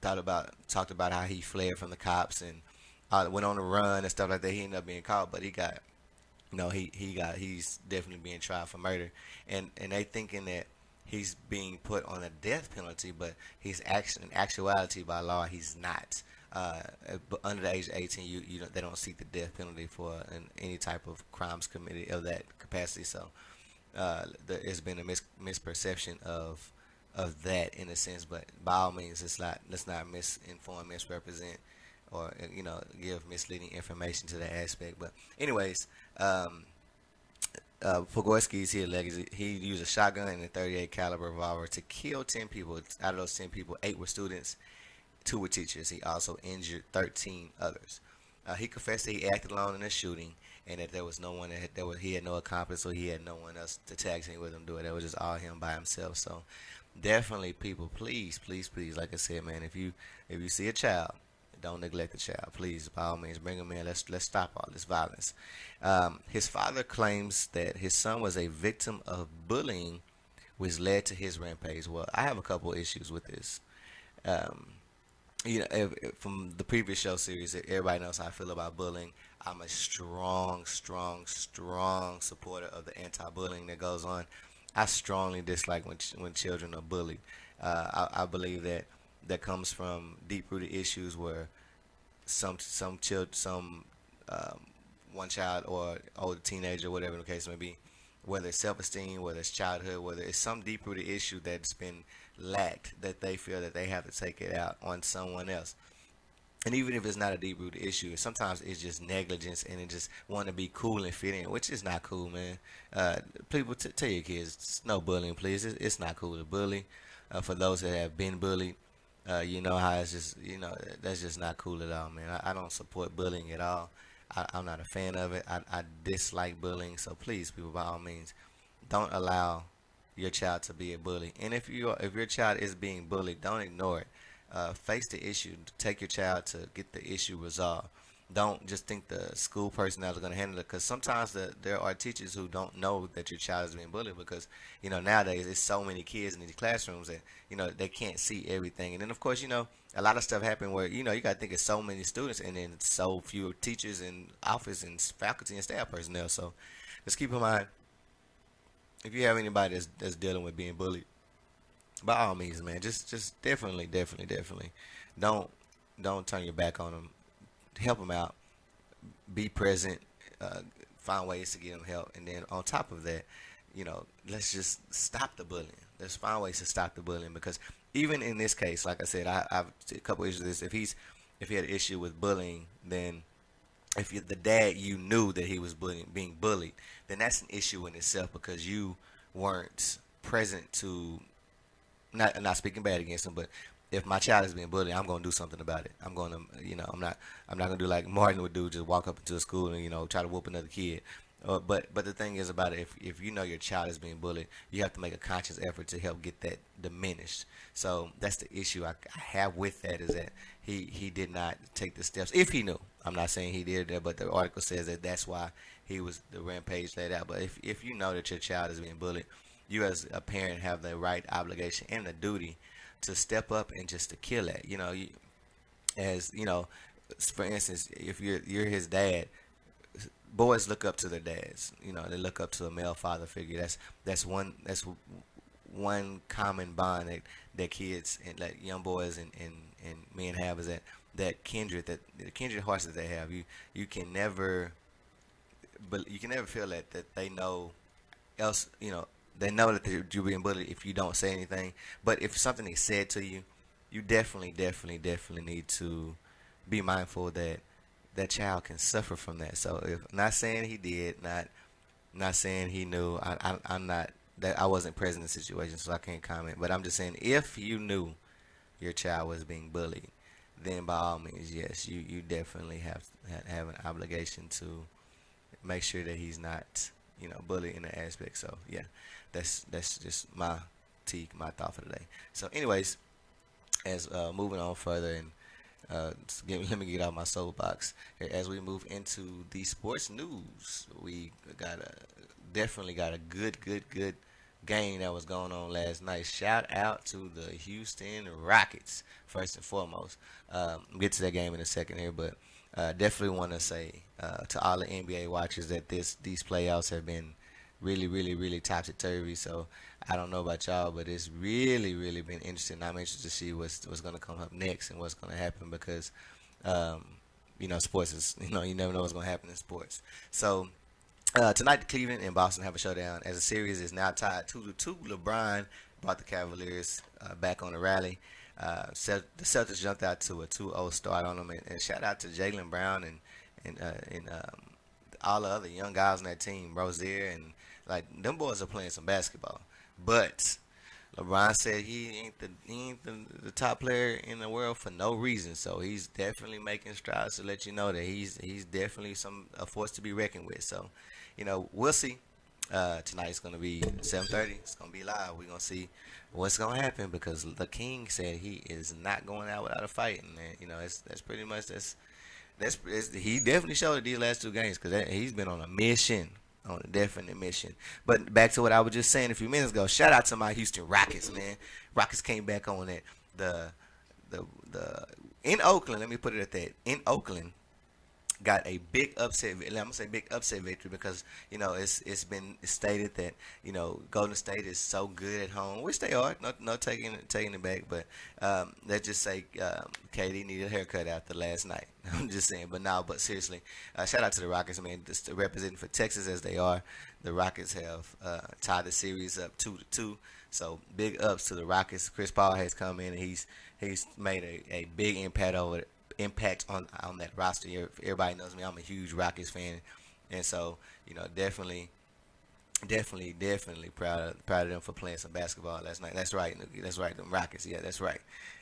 talked about how he fled from the cops and went on a run and stuff like that. He ended up being caught, but he got. He's definitely being tried for murder, and they thinking that he's being put on a death penalty, but he's actually, in actuality, by law, he's not. But under the age of 18, they don't seek the death penalty for any type of crimes committed of that capacity. So there's been a misperception of that in a sense, but by all means, let's not misinform, misrepresent, or give misleading information to that aspect. But anyways, Pogorsky's he used a shotgun and a .38 caliber revolver to kill 10 people. Out of those 10 people, 8 were students, 2 were teachers. He also injured 13 others. He confessed that he acted alone in the shooting, and that there was no one he had no accomplice, or he had no one else to tag team with him do it. It was just all him by himself. So definitely, people, please, like I said, man, if you see a child, don't neglect the child. Please, by all means, bring him in. Let's stop all this violence. His father claims that his son was a victim of bullying, which led to his rampage. Well, I have a couple issues with this. From the previous show series, everybody knows how I feel about bullying. I'm a strong supporter of the anti-bullying that goes on. I strongly dislike when children are bullied. I believe that comes from deep-rooted issues where one child or older teenager, whatever the case may be, whether it's self-esteem, whether it's childhood, whether it's some deep-rooted issue that's been lacked, that they feel that they have to take it out on someone else. And even if it's not a deep-rooted issue, sometimes it's just negligence and it just want to be cool and fit in, which is not cool, man. People, tell your kids, no bullying, please. It's not cool to bully. For those that have been bullied, how it's just, that's just not cool at all, man. I don't support bullying at all. I'm not a fan of it. I dislike bullying. So please, people, by all means, don't allow your child to be a bully. And if your child is being bullied, don't ignore it. Face the issue. Take your child to get the issue resolved. Don't just think the school personnel are going to handle it, because sometimes there are teachers who don't know that your child is being bullied, because nowadays there's so many kids in these classrooms that they can't see everything. And then of course a lot of stuff happen where you got to think it's so many students and then so few teachers and office and faculty and staff personnel. So just keep in mind, if you have anybody that's dealing with being bullied, by all means, man, just definitely don't turn your back on them. Help them out, be present, find ways to get them help, and then on top of that, let's just stop the bullying. Let's find ways to stop the bullying, because even in this case, like I said, I've a couple issues with this. If he had an issue with bullying, then if the dad knew that he was being bullied, then that's an issue in itself, because you weren't present to. Not speaking bad against him, but if my child is being bullied, I'm going to do something about it. I'm going to, I'm not going to do like Martin would do, just walk up into a school and, try to whoop another kid. But the thing is about it, if you know your child is being bullied, you have to make a conscious effort to help get that diminished. So that's the issue I have with that, is that he did not take the steps. If he knew, I'm not saying he did that, but the article says that that's why the rampage laid out. But if you know that your child is being bullied, you as a parent have the right obligation and the duty to step up and just to kill that. As for instance, if you're his dad, boys look up to their dads. They look up to a male father figure. That's one common bond that kids and like young boys and men have, is that kindred, the kindred hearts that they have. You can never feel that they know else. They know that you're being bullied if you don't say anything. But if something is said to you, you definitely need to be mindful that that child can suffer from that. So if not saying he did, not saying he knew, I'm not that I wasn't present in the situation, so I can't comment. But I'm just saying, if you knew your child was being bullied, then by all means, yes, you definitely have an obligation to make sure that he's not bullied in that aspect. So yeah, that's just my thought for today. So anyways, as moving on further, and let me get out my soapbox. As we move into the sports news, we definitely got a good game that was going on last night. Shout out to the Houston Rockets first and foremost. We'll get to that game in a second here, but definitely want to say to all the NBA watchers that these playoffs have been really topsy-turvy. So I don't know about y'all, but it's really been interesting. I'm interested to see what's going to come up next and what's going to happen, because sports is, you never know what's going to happen in sports. So tonight, Cleveland and Boston have a showdown as the series is now tied 2-2. LeBron brought the Cavaliers back on the rally. The Celtics jumped out to a 2-0 start on them, and shout out to Jaylen Brown and all the other young guys on that team, Rozier, and like them boys are playing some basketball. But LeBron said he ain't the top player in the world for no reason. So he's definitely making strides to let you know that he's definitely a force to be reckoned with. So, we'll see. Tonight's going to be 7:30. It's going to be live. We're going to see what's going to happen, because the King said he is not going out without a fight. And, that's pretty much he definitely showed it these last two games, because he's been on a mission. On a definite mission. But back to what I was just saying a few minutes ago. Shout out to my Houston Rockets, man. Rockets came back on it. The in Oakland, let me put it at that. In Oakland, got a big upset. I'm gonna say big upset victory, because it's been stated that Golden State is so good at home, which they are. No taking it back, but let's just say KD needed a haircut after last night. I'm just saying, but seriously, shout out to the Rockets, man. Just representing for Texas as they are. The Rockets have tied the series up 2-2. So big ups to the Rockets. Chris Paul has come in and he's made a big impact on that roster. Everybody knows me. I'm a huge Rockets fan, and so definitely proud of them for playing some basketball last night. That's right, them Rockets. Yeah, that's right.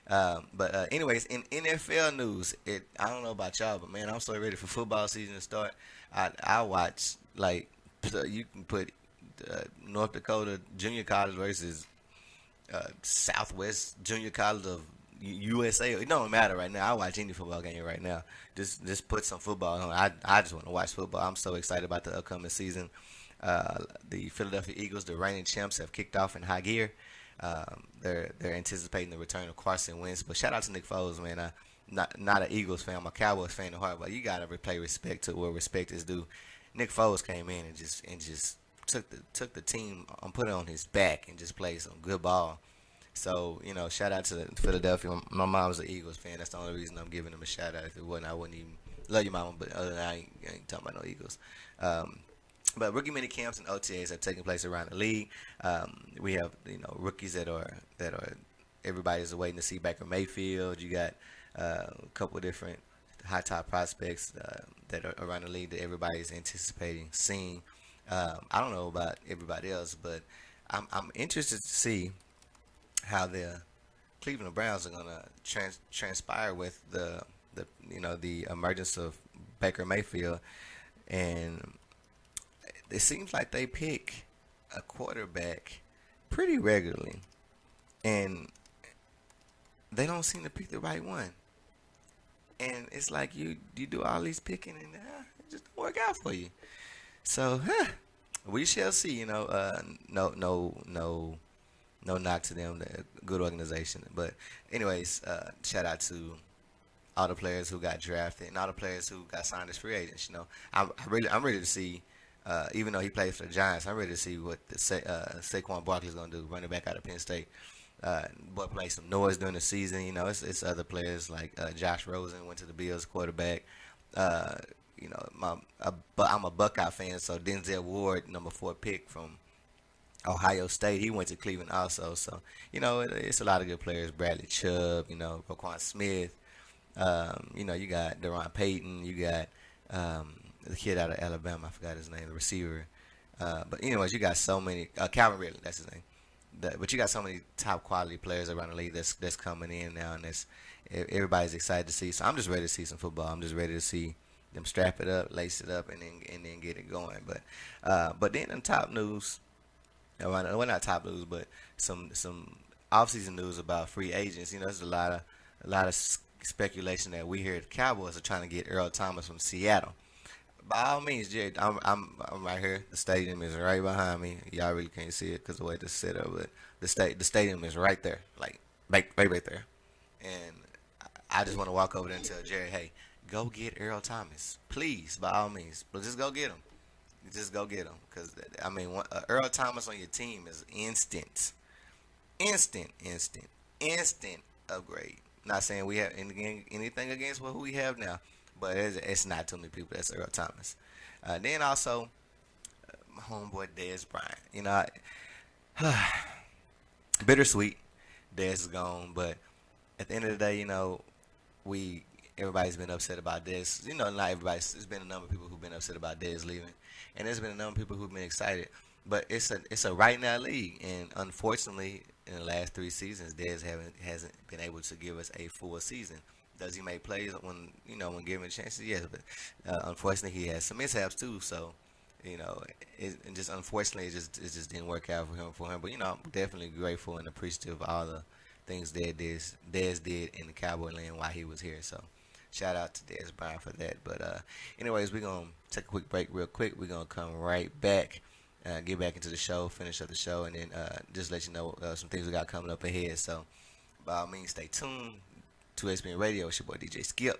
But anyways, in NFL news, I don't know about y'all, but man, I'm so ready for football season to start. I watch, like, you can put North Dakota Junior College versus Southwest Junior College of USA. It don't matter right now. I watch any football game right now. Just put some football on. I just want to watch football. I'm so excited about the upcoming season. The Philadelphia Eagles, the reigning champs, have kicked off in high gear. They're anticipating the return of Carson Wentz. But shout out to Nick Foles, man. Not an Eagles fan. I'm a Cowboys fan at heart, but you gotta pay respect to where respect is due. Nick Foles came in and just took the team and put it on his back and just played some good ball. So, shout out to Philadelphia. My mom's an Eagles fan. That's the only reason I'm giving them a shout out. If it wasn't, I wouldn't even love your mama, but other than that, I ain't talking about no Eagles. But rookie mini camps and OTAs are taking place around the league. We have rookies that are everybody's waiting to see Baker Mayfield. You got a couple of different high top prospects that are around the league that everybody's anticipating seeing. I don't know about everybody else, but I'm interested to see how the Cleveland Browns are gonna transpire with the emergence of Baker Mayfield, and it seems like they pick a quarterback pretty regularly, and they don't seem to pick the right one. And it's like you do all these picking and it just don't work out for you. So We shall see. No knock to them. They're a good organization. But anyways, shout out to all the players who got drafted and all the players who got signed as free agents. I'm ready to see. Even though he plays for the Giants, I'm ready to see what Saquon Barkley is going to do, running back out of Penn State. Boy played some noise during the season. It's other players like Josh Rosen went to the Bills quarterback. But I'm a Buckeye fan, so Denzel Ward, number 4 pick from Ohio State, he went to Cleveland also. So it's a lot of good players. Bradley Chubb, Roquan Smith. You got Deron Payton. You got the kid out of Alabama. I forgot his name, the receiver. But anyways, you got so many. Calvin Ridley, that's his name. But you got so many top quality players around the league that's coming in now, and everybody's excited to see. So I'm just ready to see some football. I'm just ready to see them strap it up, lace it up, and then get it going. But then in top news, well, not top news, but some offseason news about free agents. There's a lot of speculation that we here at the Cowboys are trying to get Earl Thomas from Seattle. By all means, Jared, I'm right here. The stadium is right behind me. Y'all really can't see it because of the way it's set up, but the stadium is right there, like right there. And I just want to walk over there and tell Jared, hey, go get Earl Thomas, please, by all means. But just go get him. Just go get him, because Earl Thomas on your team is instant upgrade. Not saying we have anything against who we have now, but it's not too many people that's Earl Thomas. Then also, my homeboy Dez Bryant. Bittersweet. Dez is gone, but at the end of the day, everybody's been upset about Dez. Not everybody. There's been a number of people who've been upset about Dez leaving, and there's been a number of people who've been excited. But it's a right now league, and unfortunately, in the last 3 seasons, Dez hasn't been able to give us a full season. Does he make plays when given chances? Yes, but unfortunately, he has some mishaps too. So, unfortunately, it just didn't work out for him. But I'm definitely grateful and appreciative of all the things Dez did in the Cowboy land while he was here. So, shout out to Dez Bryant for that. But anyways, we're gonna take a quick break, real quick. We're gonna come right back. Get back into the show, finish up the show, and then just let you know some things we got coming up ahead. So, by all means, stay tuned to ESPN Radio. It's your boy DJ Skip.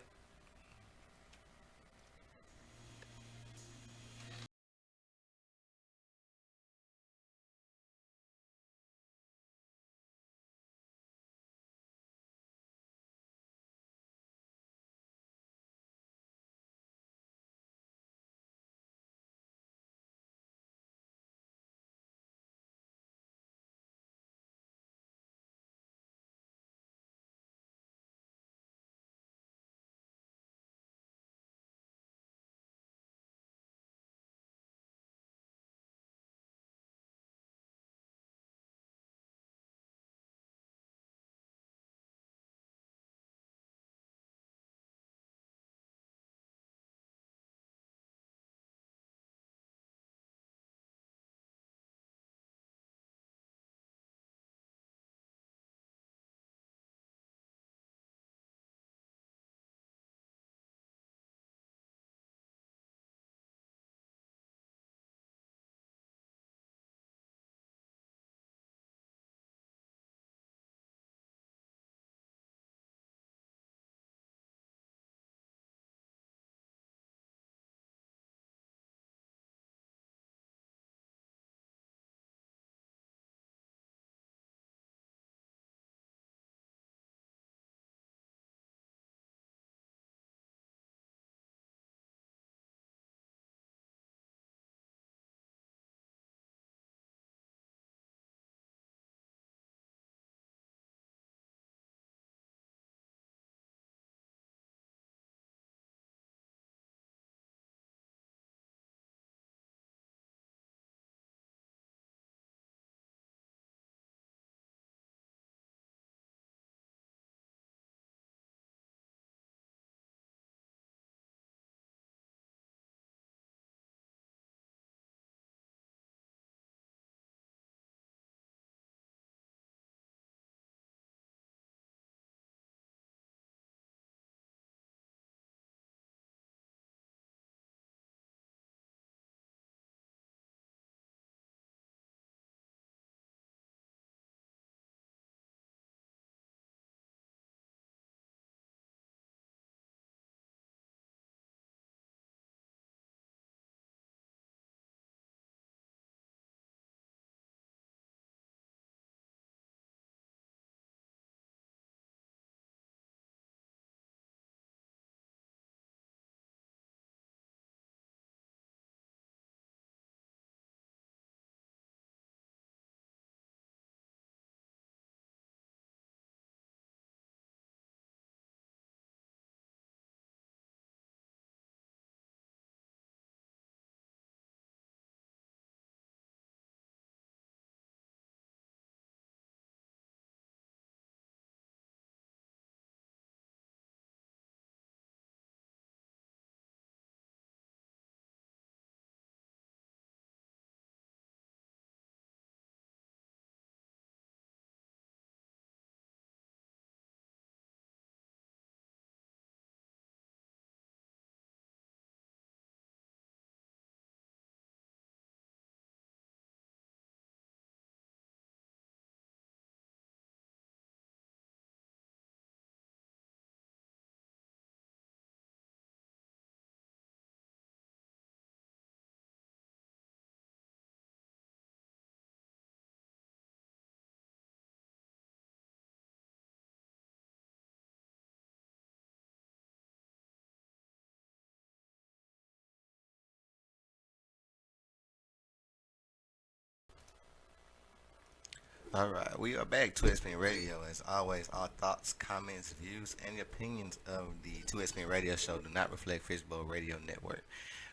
All right, we are back to SPN Radio. As always, all thoughts, comments, views, and opinions of the 2SPN Radio show do not reflect Fishbowl Radio Network.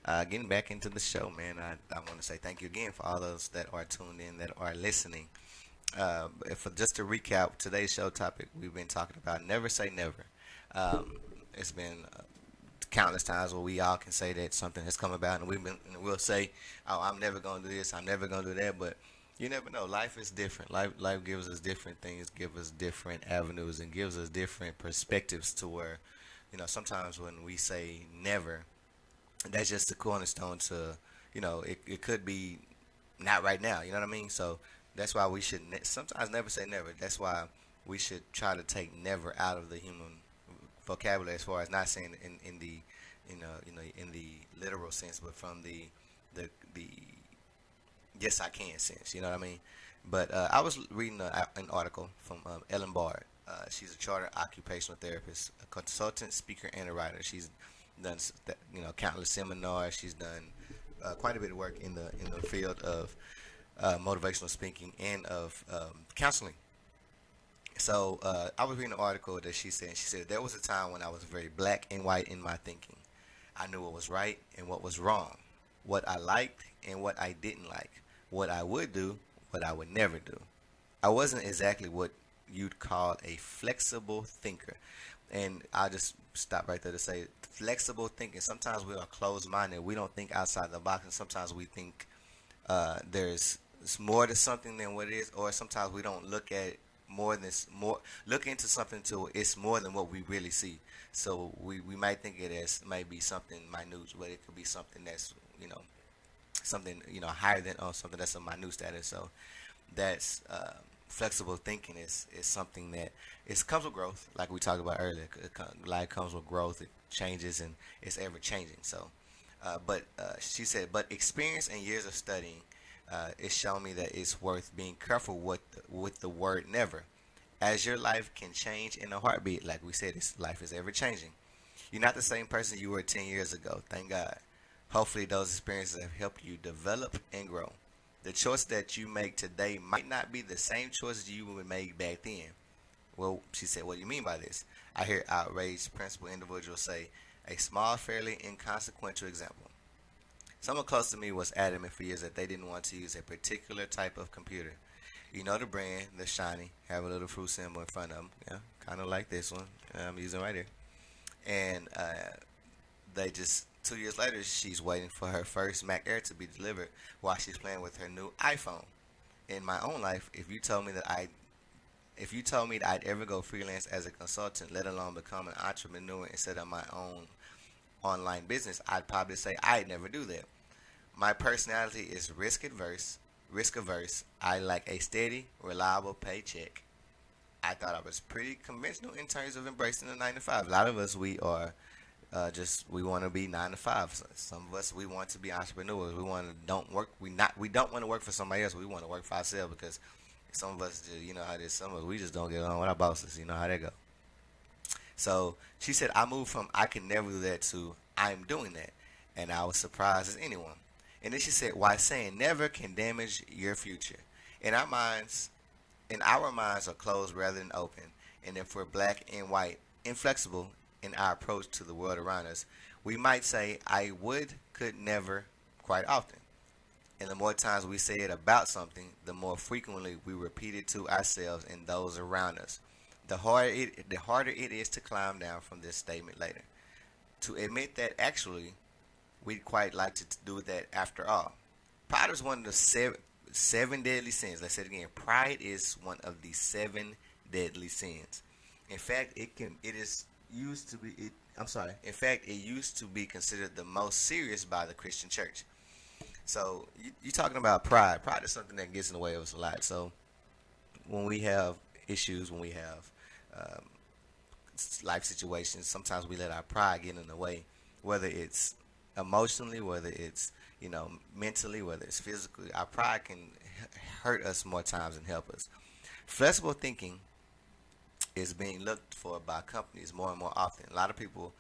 Getting back into the show, man, I want to say thank you again for all those that are tuned in, that are listening. For just to recap, today's show topic, we've been talking about never say never. It's been countless times where we all can say that something has come about, and we'll say, "Oh, I'm never gonna do this. I'm never gonna do that." But you never know. Life is different. Life gives us different things, gives us different avenues, and gives us different perspectives. To where, sometimes when we say never, that's just the cornerstone to, it could be not right now. You know what I mean? So that's why we should sometimes never say never. That's why we should try to take never out of the human vocabulary, as far as not saying in the in the literal sense, but from the yes I can sense. You know what I mean? But I was reading an article from Ellen Bard. She's a chartered occupational therapist, a consultant, speaker, and a writer. She's done countless seminars. She's done quite a bit of work in the field of motivational speaking and of counseling. So I was reading an article that she said there was a time when I was very black and white in my thinking. I knew what was right and what was wrong, what I liked and what I didn't like, what I would do, what I would never do. I wasn't exactly what you'd call a flexible thinker. And I'll just stop right there to say flexible thinking. Sometimes we are closed-minded. We don't think outside the box, and sometimes we think there's more to something than what it is, or sometimes we don't look at look into something till it's more than what we really see. So we might think it as maybe something minute, but it could be something that's something higher than, or something that's a minute status. So that's flexible thinking is something that comes with growth, like we talked about earlier. Life comes with growth, it changes, and it's ever changing. So but she said, but experience and years of studying it's shown me that it's worth being careful with the word never, as your life can change in a heartbeat. Like we said, life is ever changing. You're not the same person you were 10 years ago, thank God. Hopefully those experiences have helped you develop and grow. The choice that you make today might not be the same choices you would make back then. Well, she said, what do you mean by this? I hear outraged principled individuals say, a small, fairly inconsequential example. Someone close to me was adamant for years that they didn't want to use a particular type of computer. You know the brand, the shiny, have a little fruit symbol in front of them. Yeah, kind of like this one I'm using right here. And they just, 2 years later, she's waiting for her first Mac Air to be delivered while she's playing with her new iPhone. In my own life, if you told me that I'd ever go freelance as a consultant, let alone become an entrepreneur and set up my own online business, I'd probably say I'd never do that. My personality is risk averse. I like a steady, reliable paycheck. I thought I was pretty conventional in terms of embracing the 9 to 5. A lot of us, we are we want to be 9 to 5. Some of us, we want to be entrepreneurs. We don't want to work for somebody else. We want to work for ourselves, because some of us, how it is. Some of us, we just don't get along with our bosses. You know how they go. So she said, I moved from I can never do that to I'm doing that. And I was surprised as anyone. And then she said, why saying never can damage your future. Our minds are closed rather than open. And if we're black and white, inflexible in our approach to the world around us, we might say I could never quite often. And the more times we say it about something, the more frequently we repeat it to ourselves and those around us. The harder it is to climb down from this statement later. To admit that actually we'd quite like to do that after all. Pride is one of the seven deadly sins. Let's say it again. Pride is one of the 7 deadly sins. In fact, it used to be considered the most serious by the Christian church. So you're talking about pride. Pride is something that gets in the way of us a lot. So when we have issues, when we have life situations, sometimes we let our pride get in the way, whether it's emotionally, whether it's mentally, whether it's physically. Our pride can hurt us more times than help us. Flexible thinking is being looked for by companies more and more often. A lot of people,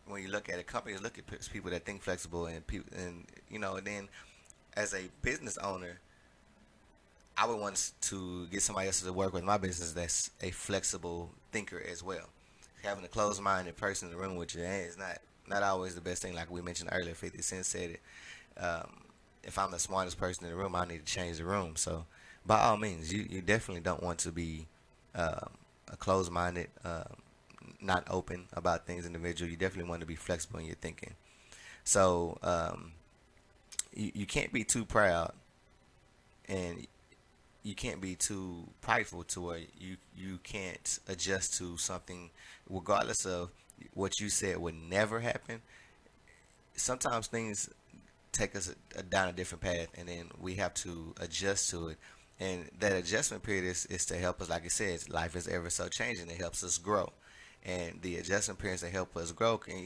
when you look at it, companies look at people that think flexible, and then as a business owner, I would want to get somebody else to work with my business that's a flexible thinker as well. Having a closed-minded person in the room with you is not always the best thing. Like we mentioned earlier, 50 Cent said it. If I'm the smartest person in the room, I need to change the room. So, by all means, you definitely don't want to be a closed-minded, not open about things individual. You definitely want to be flexible in your thinking. So, you can't be too proud, and you can't be too prideful to where you can't adjust to something, regardless of what you said would never happen. Sometimes things take us down a different path, and then we have to adjust to it. And that adjustment period is to help us. Like it says, life is ever so changing. It helps us grow, and the adjustment periods that help us grow can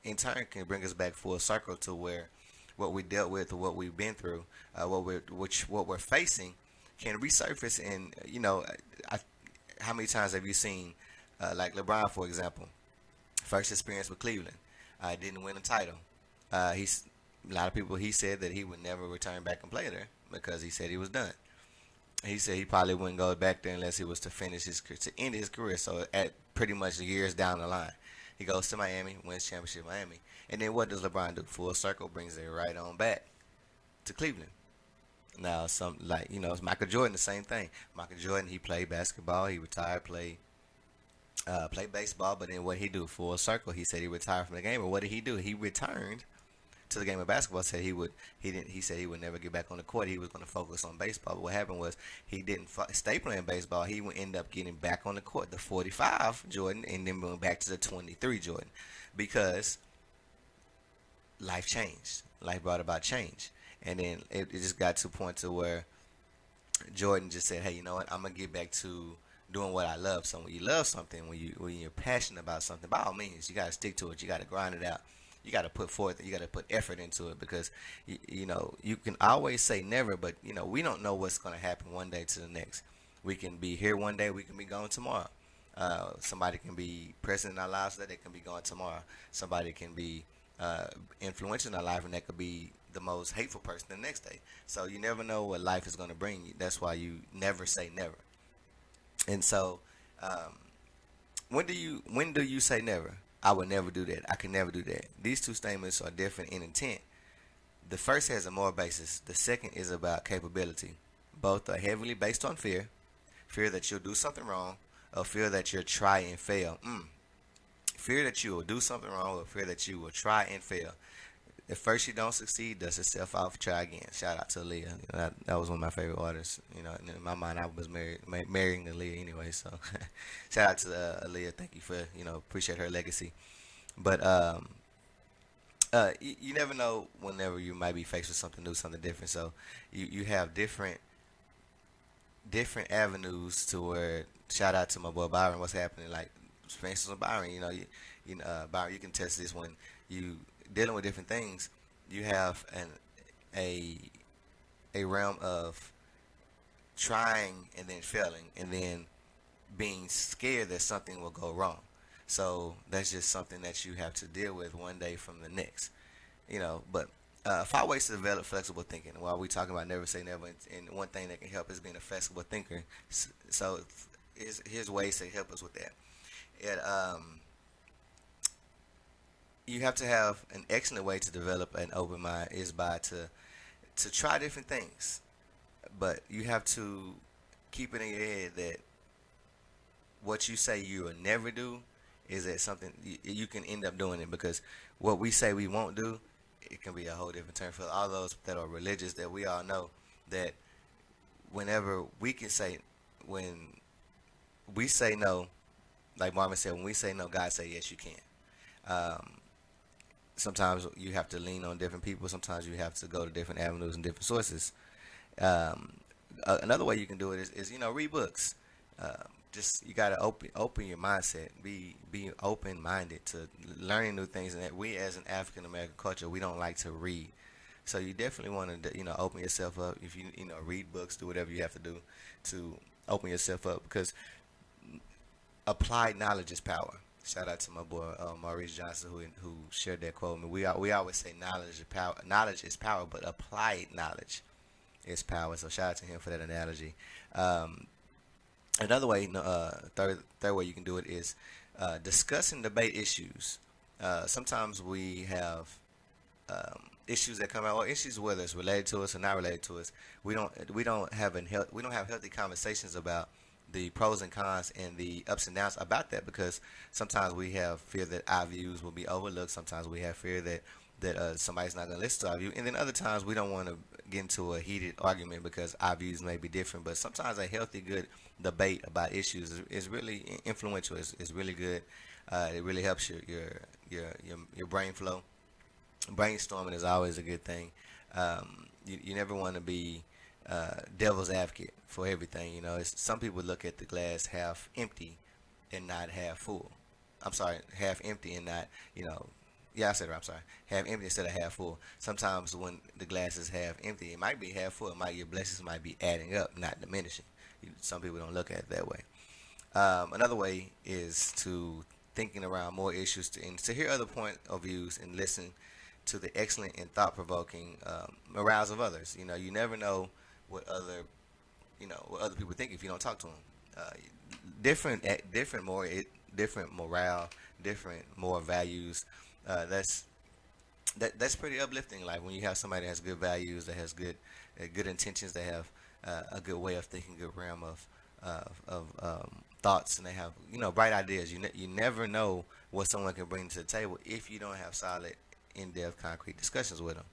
in turn can bring us back full circle to where what we dealt with or what we've been through, what we're facing, can resurface. And how many times have you seen, like LeBron, for example, first experience with Cleveland, didn't win a title. A lot of people, he said that he would never return back and play there because he said he was done. He said he probably wouldn't go back there unless he was to end his career. So at pretty much years down the line, he goes to Miami, wins championship Miami, and then what does LeBron do? Full circle, brings it right on back to Cleveland. Now, it's Michael Jordan, the same thing. Michael Jordan, he played basketball, he retired, played baseball, but then what he do? Full circle. He said he retired from the game, but what did he do? He returned to the game of basketball. He said he would never get back on the court. He was going to focus on baseball. But what happened was he didn't stay playing baseball. He would end up getting back on the court, the 45 Jordan, and then going back to the 23 Jordan, because life changed. Life brought about change, and then it just got to a point to where Jordan just said, "Hey, you know what? I'm gonna get back to doing what I love." So when you love something, when you're passionate about something, by all means, you gotta stick to it. You gotta grind it out. You got to put forth, you got to put effort into it, because you can always say never, but we don't know what's going to happen one day to the next. We can be here one day, we can be gone tomorrow. Somebody can be present in our lives today, they can be gone tomorrow. Somebody can be influential in our life, and that could be the most hateful person the next day. So you never know what life is going to bring you. That's why you never say never. And so when do you say never? I would never do that. I can never do that. These two statements are different in intent. The first has a moral basis. The second is about capability. Both are heavily based on fear. Fear that you'll do something wrong, or fear that you'll try and fail. Fear that you will do something wrong, or fear that you will try and fail. If first you don't succeed, dust yourself off, try again. Shout out to Aaliyah. That was one of my favorite artists. In my mind, I was marrying Aaliyah anyway. So, shout out to Aaliyah. Thank you for appreciate her legacy. But you never know whenever you might be faced with something new, something different. So you have different avenues to where. Shout out to my boy Byron. What's happening? Like, for instance, with Byron, Byron, you can test this when you dealing with different things. You have a realm of trying and then failing, and then being scared that something will go wrong. So that's just something that you have to deal with one day from the next. But 5 ways to develop flexible thinking. While we talking about never say never, and one thing that can help is being a flexible thinker. So here's ways to help us with that. You have to have an excellent way to develop an open mind is by to try different things, but you have to keep it in your head that what you say you will never do is that something you can end up doing it, because what we say we won't do, it can be a whole different term for all those that are religious, that we all know that whenever we can say, when we say no, like Marvin said, when we say no, God say yes, you can. Sometimes you have to lean on different people. Sometimes you have to go to different avenues and different sources. Another way you can do it is read books. Just you gotta open your mindset. Be open-minded to learning new things. And that we, as an African American culture, we don't like to read. So you definitely want to open yourself up. If you read books, do whatever you have to do to open yourself up, because applied knowledge is power. Shout out to my boy Maurice Johnson who shared that quote. We always say knowledge is power, but applied knowledge is power. So shout out to him for that analogy. Another way, third way you can do it is discuss and debate issues. Sometimes we have issues that come out, or issues whether it's related to us or not related to us. We don't have healthy conversations about the pros and cons and the ups and downs about that, because sometimes we have fear that our views will be overlooked. Sometimes we have fear that somebody's not going to listen to our view, and then other times we don't want to get into a heated argument because our views may be different. But sometimes a healthy, good debate about issues is really influential. It's really good. It really helps your brain flow. Brainstorming is always a good thing. You never want to be devil's advocate for everything. You know, some people look at the glass half empty and not half full. I'm sorry, half empty and not, I said it. I'm sorry, half empty instead of half full. Sometimes when the glass is half empty, it might be half full. Your blessings might be adding up, not diminishing. Some people don't look at it that way. Another way is to thinking around more issues and to hear other point of views and listen to the excellent and thought-provoking morals of others. You never know what other people think if you don't talk to them. Different morale, different moral values. That's pretty uplifting. Like when you have somebody that has good values, that has good intentions, that have a good way of thinking, good realm of thoughts, and they have bright ideas. You never know what someone can bring to the table if you don't have solid, in-depth, concrete discussions with them.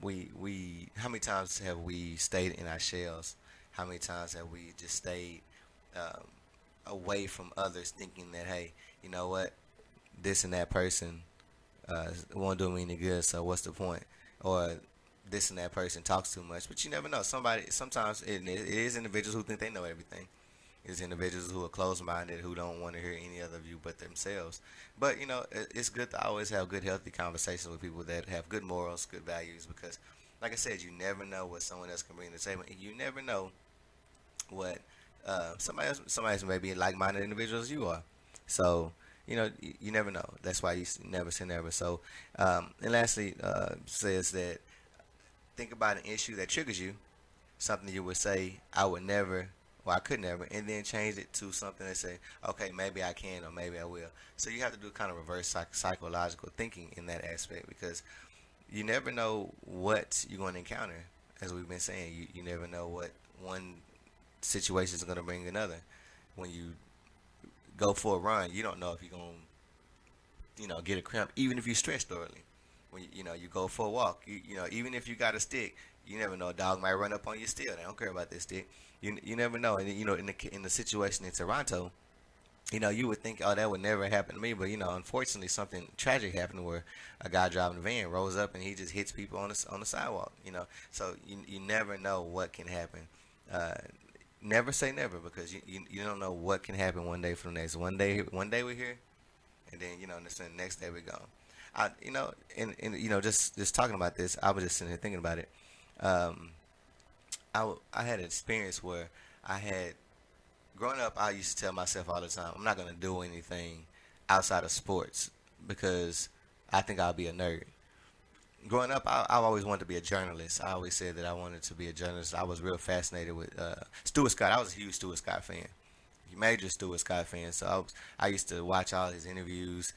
We how many times have we stayed in our shells? How many times have we just stayed away from others, thinking that, hey, you know what, this and that person won't do me any good, so what's the point? Or this and that person talks too much. But you never know. Sometimes it is individuals who think they know everything. It's individuals who are closed-minded, who don't want to hear any other view but themselves. But, it's good to always have good, healthy conversations with people that have good morals, good values, because, like I said, you never know what someone else can bring to the table. And you never know what somebody else may be like-minded individuals as you are. So, you never know. That's why you never say never. So, and lastly, says that think about an issue that triggers you, something you would say, I would never, or I could never, and then change it to something that say, okay, maybe I can, or maybe I will. So you have to do kind of reverse psychological thinking in that aspect, because you never know what you're going to encounter. As we've been saying, you never know what one situation is going to bring another. When you go for a run, you don't know if you're going to, get a cramp, even if you stretch thoroughly. When you go for a walk, even if you got a stick, you never know, a dog might run up on you still. They don't care about this stick. You never know. And in the situation in Toronto, you would think, oh, that would never happen to me, but unfortunately something tragic happened where a guy driving a van rose up and he just hits people on the sidewalk. So you never know what can happen. Never say never, because you don't know what can happen one day from the next. One day we're here, and then the next day we're gone. Just talking about this, I was just sitting here thinking about it. I had an experience where growing up, I used to tell myself all the time, I'm not going to do anything outside of sports because I think I'll be a nerd. Growing up, I always wanted to be a journalist. I always said that I wanted to be a journalist. I was real fascinated with Stuart Scott. I was a huge Stuart Scott fan. Major Stuart Scott fan. So I used to watch all his interviews.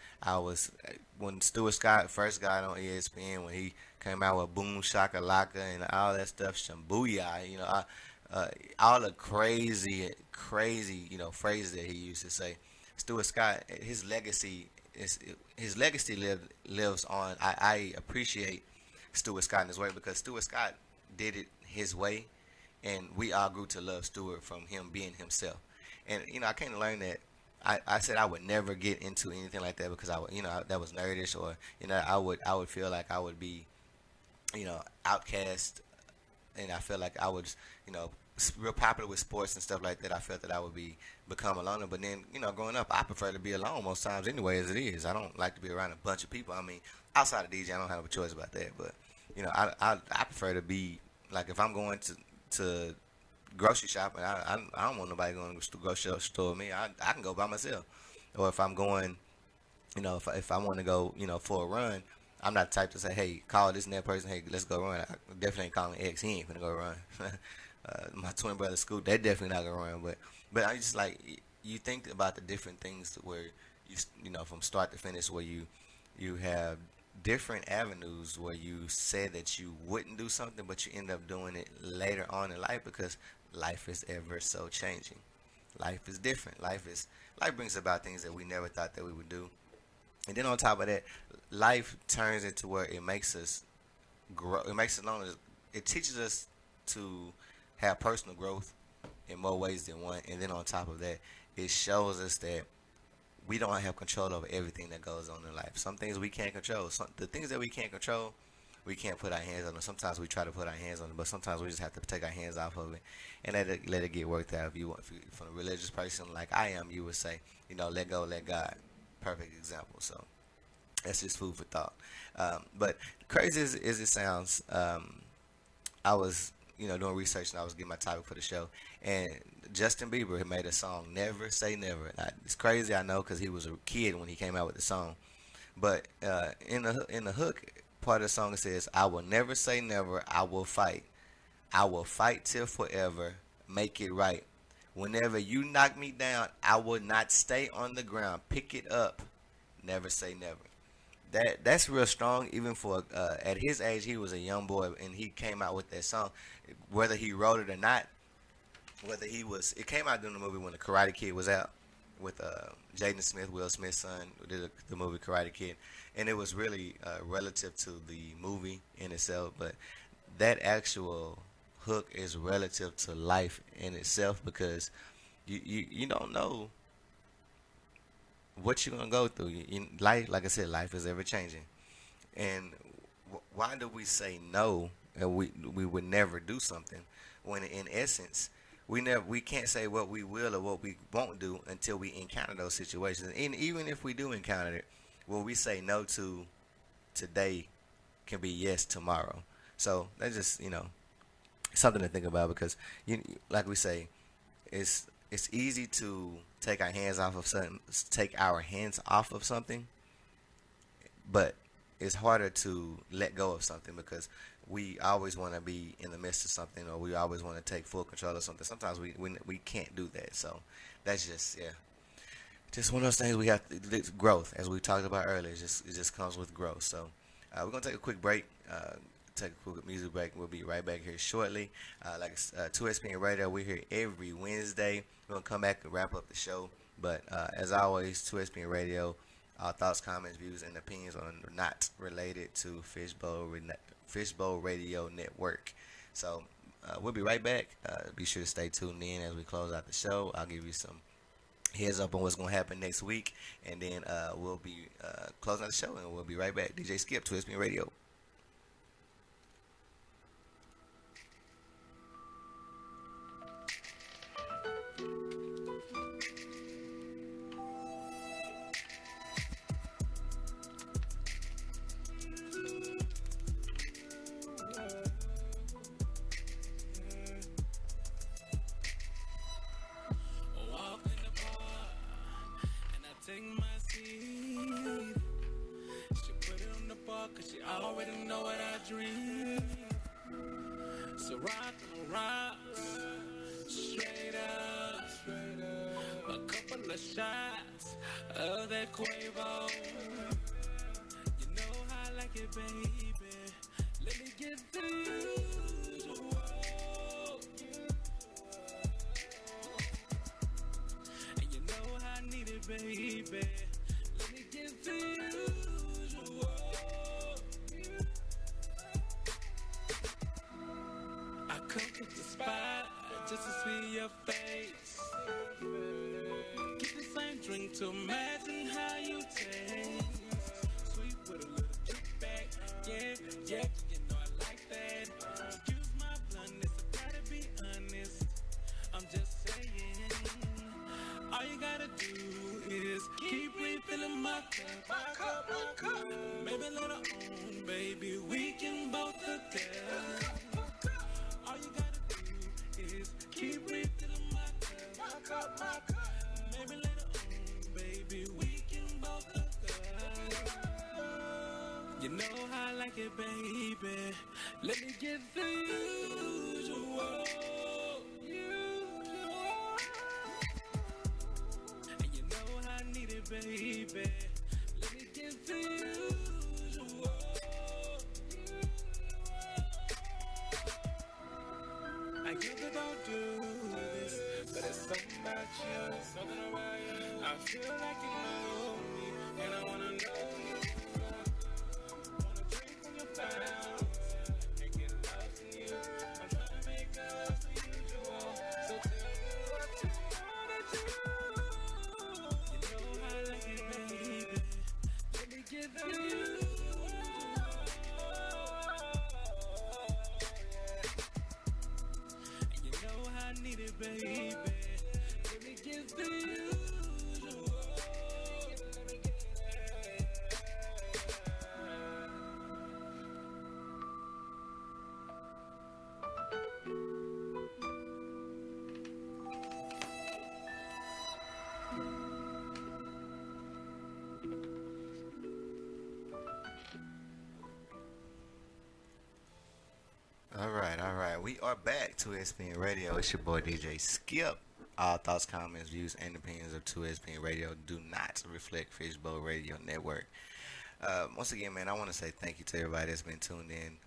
When Stuart Scott first got on ESPN, when he came out with Boom Shakalaka and all that stuff, Shambuya, all the crazy, phrases that he used to say. Stuart Scott, his legacy lives on. I appreciate Stuart Scott in his way, because Stuart Scott did it his way, and we all grew to love Stuart from him being himself. And I came to learn that I said I would never get into anything like that, because that was nerdish, or I would feel like I would be outcast, and I feel like I would real popular with sports and stuff like that. I felt that I would become a loner. But then growing up, I prefer to be alone most times anyway, as it is. I don't like to be around a bunch of people. I mean, outside of DJ, I don't have a choice about that. But I prefer to be, like, if I'm going to grocery shopping, I don't want nobody going to the grocery store with me. I can go by myself. Or if I'm going, if I want to go, for a run, I'm not the type to say, hey, call this and that person, hey, let's go run. I definitely ain't calling X. He ain't finna go run. My twin brother Scoot, they definitely not gonna run. But I just like, you think about the different things where you know, from start to finish, where you have different avenues where you said that you wouldn't do something, but you end up doing it later on in life, because life is ever so changing. Life is different. Life brings about things that we never thought that we would do. And then on top of that, life turns into where it makes us grow. It makes us learn. It teaches us to have personal growth in more ways than one. And then on top of that, it shows us that we don't have control over everything that goes on in life. Some things we can't control. The things that we can't control, we can't put our hands on them. Sometimes we try to put our hands on it, but sometimes we just have to take our hands off of it and let it get worked out. If you from a religious person like I am, you would say, you know, let go, let God. Perfect example. So that's just food for thought. But crazy as it sounds, I was, you know, doing research and I was getting my topic for the show, and Justin Bieber had made a song, Never Say Never. Now, it's crazy, I know, because he was a kid when he came out with the song. But in the hook part of the song, it says, I will never say never, I will fight. I will fight till forever, make it right. Whenever you knock me down, I will not stay on the ground. Pick it up, never say never. That's real strong, even for at his age. He was a young boy and he came out with that song. Whether he wrote it or not, it came out during the movie when the Karate Kid was out with Jaden Smith, Will Smith's son, who did the movie Karate Kid, and it was really relative to the movie in itself. But that actual hook is relative to life in itself, because you don't know what you're gonna go through. Life, like I said, life is ever changing. And why do we say no and we would never do something, when in essence we can't say what we will or what we won't do until we encounter those situations. And even if we do encounter it, what we say no to today can be yes tomorrow. So that's just, you know, something to think about, because like we say, it's easy to take our hands off of something, but it's harder to let go of something, because we always want to be in the midst of something, or we always want to take full control of something. Sometimes we can't do that. So that's just one of those things we have to, growth, as we talked about earlier. It just comes with growth. So we're gonna take a quick break. Take a quick music break. We'll be right back here shortly. 2SPN Radio, we're here every Wednesday. We're going to come back and wrap up the show. But as always, 2SPN Radio, our thoughts, comments, views, and opinions are not related to Fishbowl Radio Network. So we'll be right back. Be sure to stay tuned in as we close out the show. I'll give you some heads up on what's going to happen next week. And then we'll be closing out the show, and we'll be right back. DJ Skip, 2SPN Radio. Cause she already know what I dream. So rock on rocks, straight up. A couple of shots of that Quavo. You know how I like it, baby. Let me get the usual. And you know how I need it, baby. Let me get the usual. Come to the spot just to see your face. Get the same drink to imagine how you taste. Sweet with a little kickback, yeah, you know I like that. Excuse my bluntness, I gotta be honest. I'm just saying, all you gotta do is keep refilling my cup. Maybe later on, baby, we can both hook up. All you gotta do is keep refilling my cup. Maybe later on, baby, we it, baby. Let me get the usual. And you know I need it, baby. Let me get the usual. I usually don't do this, but it's something about you. Something about you. I feel like you know me, and I wanna know you. Wanna drink from your fountain and get lost in you. I'm trying to make us the usual. So tell me what you wanna do. You know I like it, baby. Let me give you. I need it, baby. Let me give the usual. Let me get it. All right. We are back to SPN Radio. It's your boy DJ Skip. All thoughts, comments, views, and opinions of 2SPN Radio do not reflect Fishbowl Radio Network. Once again, man, I want to say thank you to everybody that's been tuned in.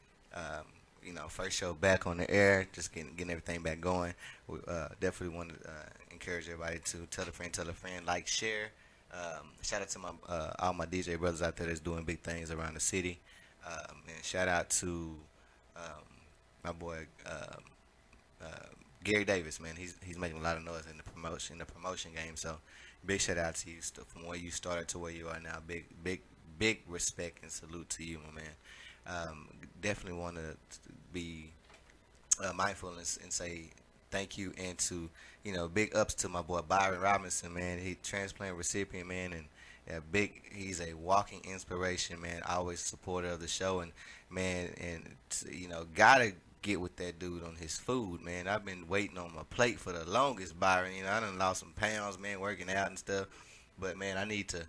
First show back on the air, just getting everything back going. We definitely want to encourage everybody to tell a friend, like, share. Shout out to all my DJ brothers out there that's doing big things around the city. And shout out to my boy Gary Davis, man. He's making a lot of noise in the promotion game. So big shout out to you from where you started to where you are now. Big respect and salute to you, my man. Definitely want to be mindful and say thank you, and to big ups to my boy Byron Robinson, man. He transplant recipient, man, and he's a walking inspiration, man. Always supporter of the show, and man, and gotta get with that dude on his food, man. I've been waiting on my plate for the longest, Byron. I done lost some pounds, man, working out and stuff. But man, I need to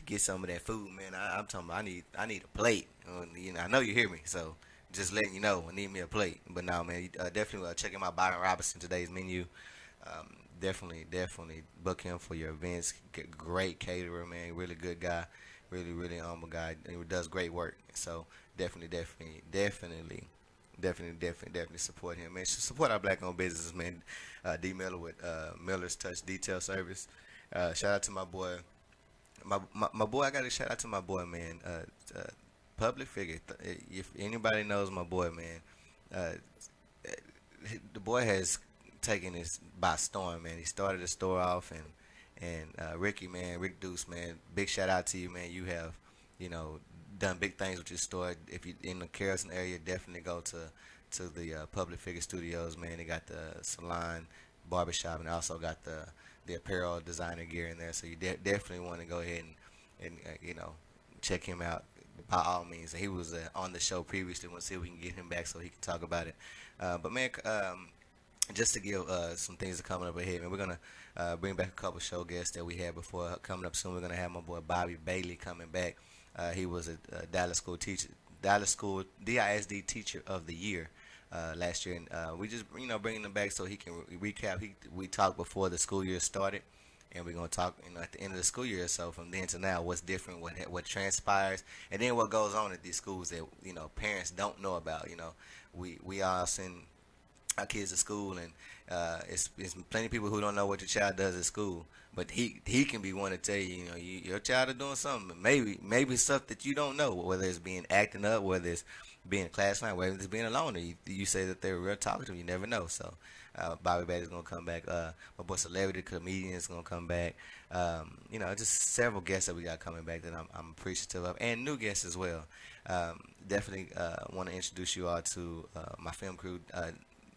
get some of that food, man. I'm talking about I need a plate. I know you hear me, so just letting you know I need me a plate. But no, man, definitely checking out Byron Robinson today's menu. Definitely book him for your events. Great caterer, man. Really good guy. Really humble guy. He does great work. So definitely support him, man. Support our black-owned businesses, man. D Miller with Miller's Touch Detail Service. Shout out to my boy. My boy, I got to shout out to my boy, man. Public figure. If anybody knows my boy, man, the boy has taken this by storm, man. He started the store off, and Rick Deuce, man. Big shout out to you, man. You have, done big things with your store. If you in the Carrollton area, definitely go to the Public Figure Studios, man. They got the salon, barbershop, and also got the apparel designer gear in there. So you definitely want to go ahead and check him out by all means. And he was on the show previously. We'll see if we can get him back so he can talk about it. But man, just to give some things that are coming up ahead, man, we're gonna bring back a couple show guests that we had before. Coming up soon, we're gonna have my boy Bobby Bailey coming back. He was a Dallas School DISD Teacher of the Year last year, and we just bringing him back so he can recap. We talked before the school year started, and we're gonna talk at the end of the school year. So from then to now, what's different, what transpires, and then what goes on at these schools that parents don't know about. We all send our kids to school, and it's plenty of people who don't know what your child does at school. But he can be one to tell you, your child is doing something. Maybe stuff that you don't know, whether it's being acting up, whether it's being a class clown, whether it's being a loner. You say that they're real talkative, you never know. So Bobby Bailey's gonna come back. My boy Celebrity Comedian is gonna come back. Just several guests that we got coming back that I'm appreciative of, and new guests as well. Definitely want to introduce you all to my film crew,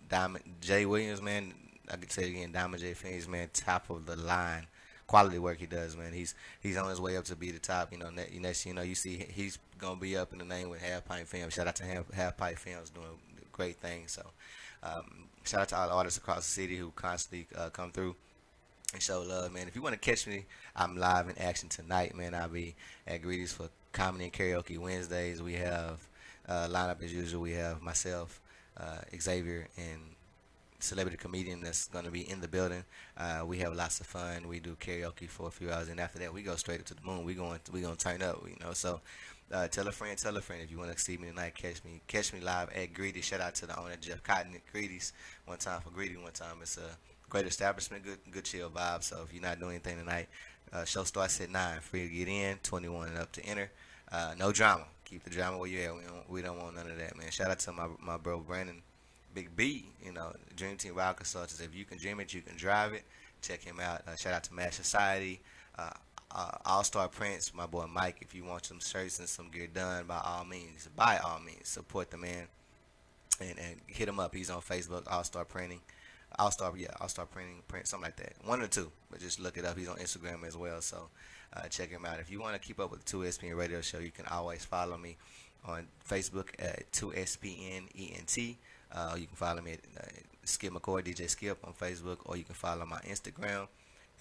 Diamond J Williams, man. I could say it again, Diamond J Films, man, top of the line quality work he does, man. He's on his way up to be the top. Next you see he's gonna be up in the name with Half Pint Films. Shout out to Half Pint Films, doing great things. So shout out to all the artists across the city who constantly come through and show love, man. If you want to catch me, I'm live in action tonight, man. I'll be at Greedy's for Comedy and Karaoke Wednesdays. We have Lineup as usual. We have myself, Xavier, and celebrity comedian that's going to be in the building. We have lots of fun. We do karaoke for a few hours, and after that, we go straight up to the moon. We going to turn up, you know. So tell a friend. If you want to see me tonight, catch me live at Greedy. Shout out to the owner Jeff Cotton at Greedy's. One time for Greedy, one time. It's a great establishment, good chill vibe. So if you're not doing anything tonight, show starts at 9. Free to get in, 21 and up to enter. No drama. Keep the drama where you at. We don't want none of that, man. Shout out to my bro Brandon, Big B, you know, Dream Team Wild Consultants. If you can dream it, you can drive it. Check him out. Shout out to Mash Society, All Star Prince, my boy Mike. If you want some shirts and some gear done, by all means, support the man and hit him up. He's on Facebook, All Star Printing, All Star Printing, something like that. One or two, but just look it up. He's on Instagram as well, so check him out. If you want to keep up with the 2SPN Radio Show, you can always follow me on Facebook at 2SPNENT. You can follow me at Skip McCoy, DJ Skip on Facebook, or you can follow my Instagram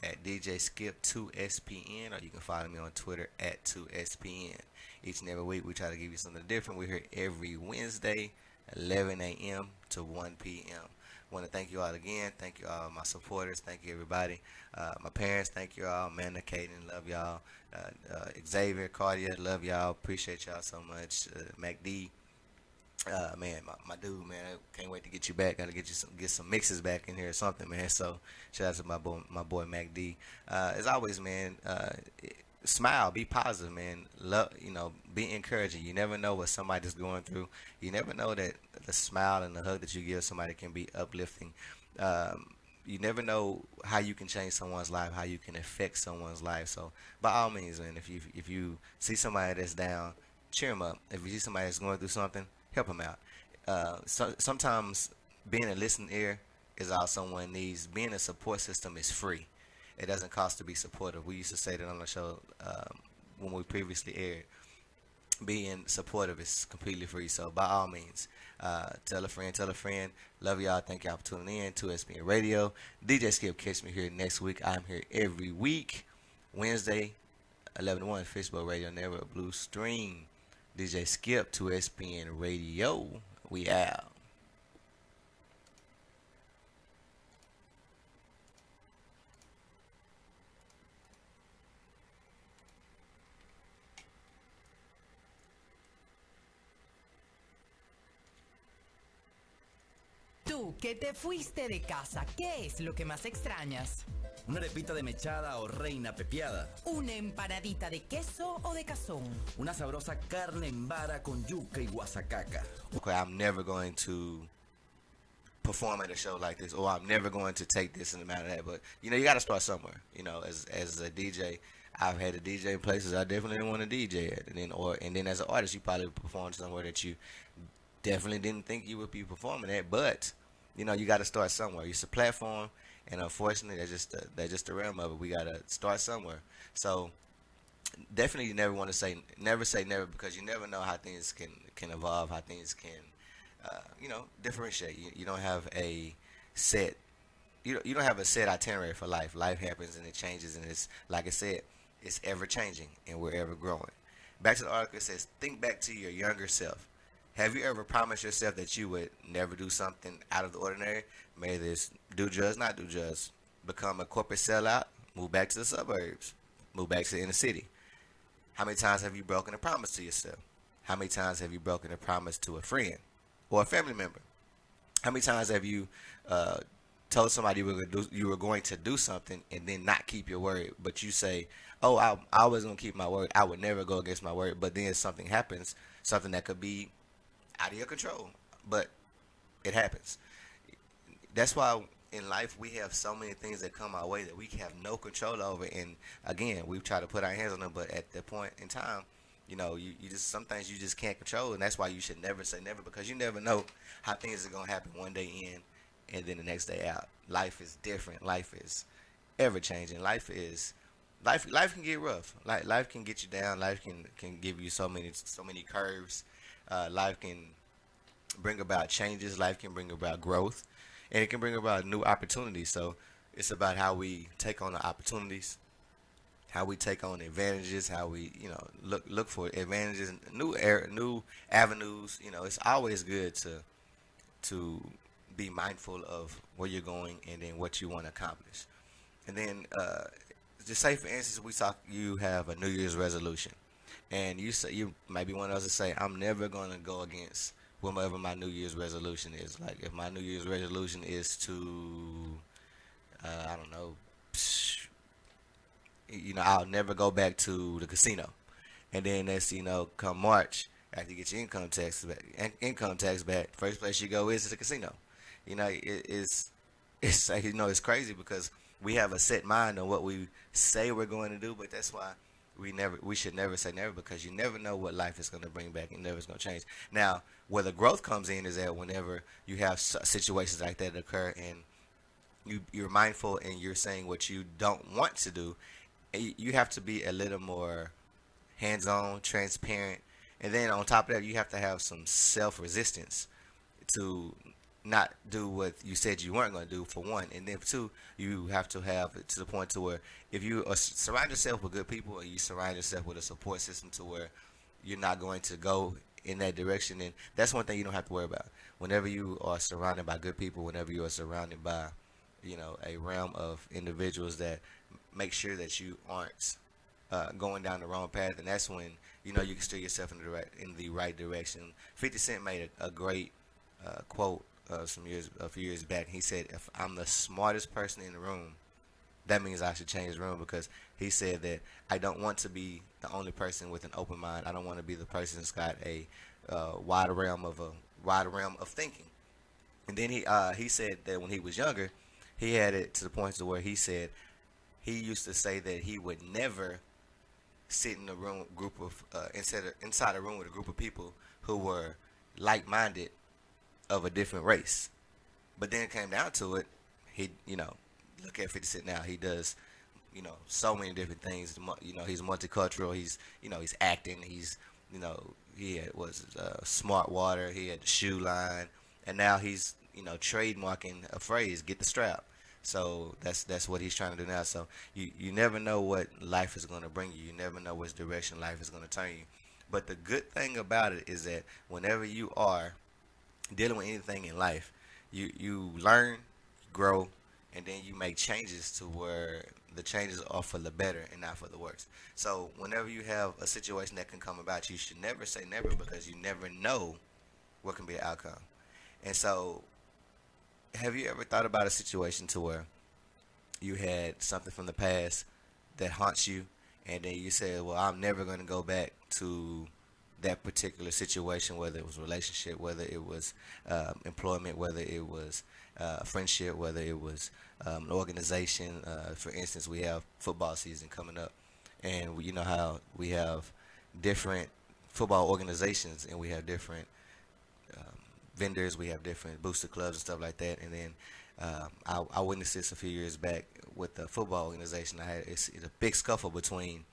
at DJ Skip 2SPN, or you can follow me on Twitter at 2SPN. Each and every week we try to give you something different. We're here every Wednesday, 11 a.m. to 1 p.m. Want to thank you all again. Thank you all my supporters. Thank you everybody. My parents, thank you all. Amanda, Kaden, love y'all. Xavier, Cardia, love y'all. Appreciate y'all so much. MacD. Man, my dude, man, I can't wait to get you back. Gotta get some mixes back in here or something, man. So shout out to my boy Mac D. As always, man, smile, be positive, man. Love, be encouraging. You never know what somebody's going through. You never know that the smile and the hug that you give somebody can be uplifting. You never know how you can change someone's life, how you can affect someone's life. So by all means, man, if you see somebody that's down, cheer them up. If you see somebody that's going through something, help them out. Sometimes being a listening ear is all someone needs. Being a support system is free. It doesn't cost to be supportive. We used to say that on the show when we previously aired. Being supportive is completely free. So by all means, tell a friend. Love y'all. Thank y'all for tuning in to SPN Radio. DJ Skip, catch me here next week. I'm here every week. Wednesday, 11 to 1, Fishbowl Radio Network, Blue Stream. DJ Skip to SPN Radio. We out. Tú, que te fuiste de casa, ¿qué es lo que más extrañas? Una arepita de mechada o reina pepiada. ¿Una empanadita de queso o de cazón? Una sabrosa carne en vara con yuca y guasacaca. Okay, I'm never going to perform at a show like this, or I'm never going to take this in the matter of that. But, you got to start somewhere. As a DJ, I've had to DJ in places I definitely didn't want to DJ at. And then as an artist, you probably performed somewhere that you definitely didn't think you would be performing at. But, you got to start somewhere. It's a platform. And unfortunately, that's just the realm of it. We gotta start somewhere. So definitely, you never want to say never, because you never know how things can evolve, how things can, differentiate. You don't have a set, you don't have a set itinerary for life. Life happens and it changes, and it's like I said, it's ever changing and we're ever growing. Back to the article, it says, think back to your younger self. Have you ever promised yourself that you would never do something out of the ordinary? Maybe it's do drugs, not do drugs, become a corporate sellout, move back to the suburbs, move back to the inner city. How many times have you broken a promise to yourself? How many times have you broken a promise to a friend or a family member? How many times have you told somebody you were going to do something and then not keep your word, but you say, oh, I was going to keep my word. I would never go against my word, but then something happens, something that could be out of your control, but it happens. That's why in life we have so many things that come our way that we have no control over, and again, we try to put our hands on them, but at that point in time, you just, some things you just can't control, and that's why you should never say never, because you never know how things are going to happen one day in and then the next day out. Life is different. Life is ever changing. Life can get rough. Life can get you down. Life can give you so many curves. Life can bring about changes. Life can bring about growth, and it can bring about new opportunities. So it's about how we take on the opportunities how we take on advantages, how we, look for advantages, new avenues. It's always good to be mindful of where you're going and then what you want to accomplish. And then just say, for instance, you have a New Year's resolution, and you might be one of those that say, I'm never going to go against whatever my New Year's resolution is. Like if my New Year's resolution is to, I don't know, I'll never go back to the casino. And then that's, come March, after you get your income tax back, first place you go is to the casino. It's crazy because we have a set mind on what we say we're going to do, but that's why we should never say never, because you never know what life is going to bring back and never is going to change. Now, where the growth comes in is that whenever you have situations like that occur and you're mindful and you're saying what you don't want to do, you have to be a little more hands-on, transparent, and then on top of that, you have to have some self-resistance to not do what you said you weren't going to do, for one, and then for two, you have to have it to the point to where if you surround yourself with good people, or you surround yourself with a support system to where you're not going to go in that direction, and that's one thing you don't have to worry about. Whenever you are surrounded by good people, whenever you are surrounded by, a realm of individuals that make sure that you aren't going down the wrong path, and that's when you can steer yourself in the right direction. 50 Cent made a great quote a few years back. He said, if I'm the smartest person in the room, that means I should change the room, because he said that I don't want to be the only person with an open mind. I don't want to be the person that's got a wide realm of thinking. And then he said that when he was younger, he had it to the point to where he said he used to say that he would never sit in a room inside a room with a group of people who were like-minded of a different race. But then it came down to it, he look at 50 Cent now. He does so many different things. He's multicultural. He's acting. He was Smart Water. He had the shoe line, and now he's trademarking a phrase, get the strap. So that's what he's trying to do now. So you never know what life is going to bring you. You never know which direction life is going to turn you. But the good thing about it is that whenever you are dealing with anything in life, you learn, grow, and then you make changes to where the changes are for the better and not for the worse. So whenever you have a situation that can come about, you should never say never, because you never know what can be the outcome. And so, have you ever thought about a situation to where you had something from the past that haunts you, and then you said, well, I'm never going to go back to that particular situation, whether it was a relationship, whether it was employment, whether it was friendship, whether it was an organization. For instance, we have football season coming up, and you know how we have different football organizations, and we have different vendors, we have different booster clubs and stuff like that. And then I witnessed this a few years back with the football organization. It's a big scuffle between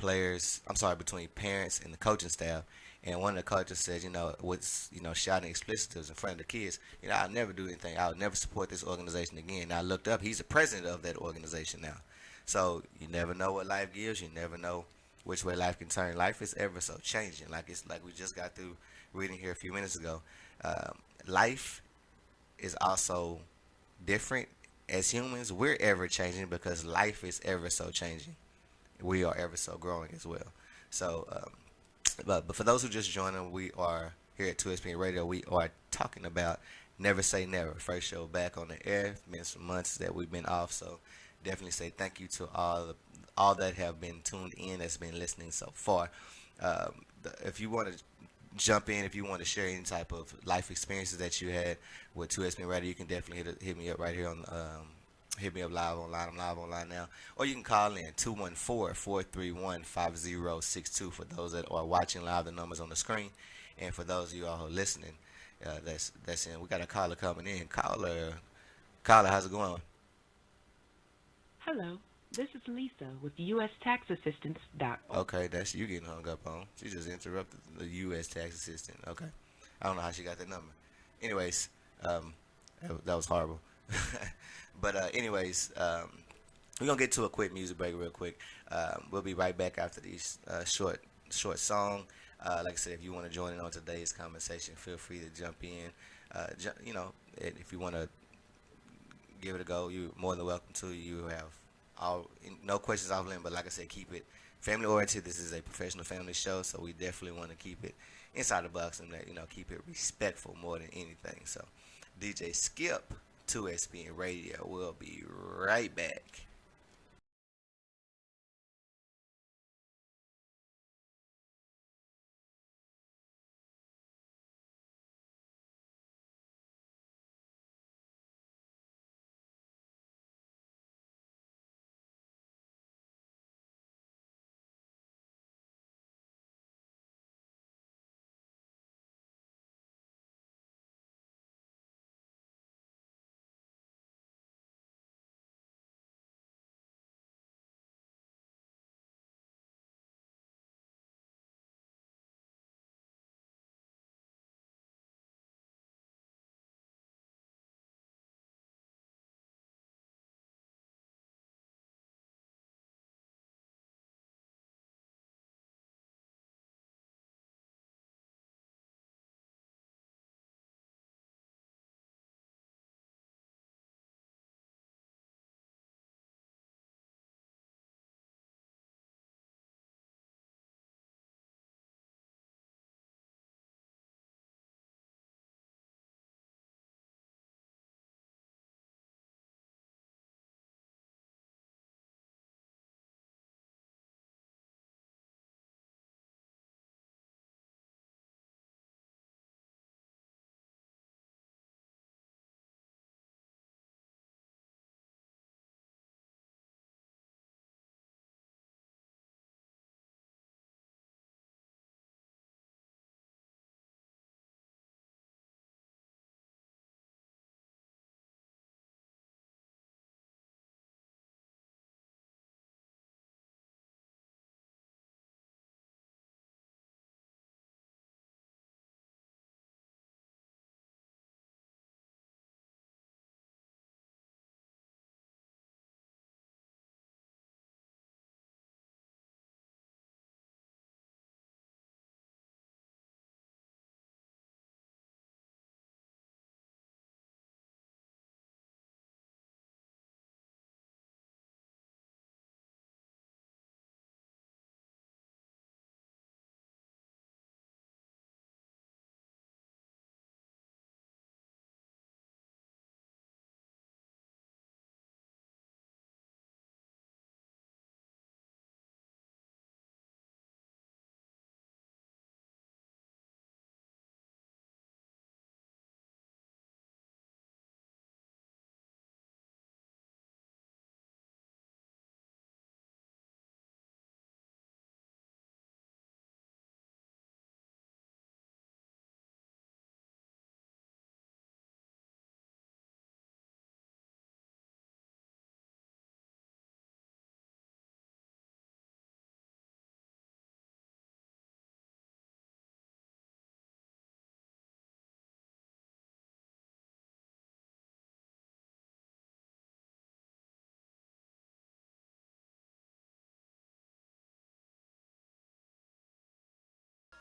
between parents and the coaching staff. And one of the coaches said, shouting explicitives in front of the kids, I'll never do anything. I'll never support this organization again. And I looked up, he's the president of that organization now. So you never know what life gives. You never know which way life can turn. Life is ever so changing. Like we just got through reading here a few minutes ago. Life is also different. As humans, we're ever changing because life is ever so changing. We are ever so growing as well. So, but for those who just joined us, we are here at 2SPN Radio. We are talking about Never Say Never. First show back on the air. It's been some months that we've been off, so definitely say thank you to all that have been tuned in, that's been listening so far. If you want to jump in, if you want to share any type of life experiences that you had with 2SPN Radio, you can definitely hit me up right here on hit me up live online. I'm live online now. Or you can call in 214-431-5062 for those that are watching live. The number's on the screen. And for those of you all who are listening, that's in. We got a caller coming in. Caller, how's it going? Hello. This is Lisa with USTaxAssistance.org. Okay, that's you getting hung up on. She just interrupted the U.S. tax assistant. Okay. I don't know how she got that number. Anyways, that was horrible. But anyways, We're going to get to a quick music break real quick. We'll be right back after these short song. Like I said, if you want to join in on today's conversation, feel free to jump in. If you want to give it a go, you're more than welcome to. You have no questions off limit, but like I said, keep it family oriented. This is a professional family show, so we definitely want to keep it inside the box and keep it respectful more than anything. So DJ Skip, 2SPN Radio. We'll be right back.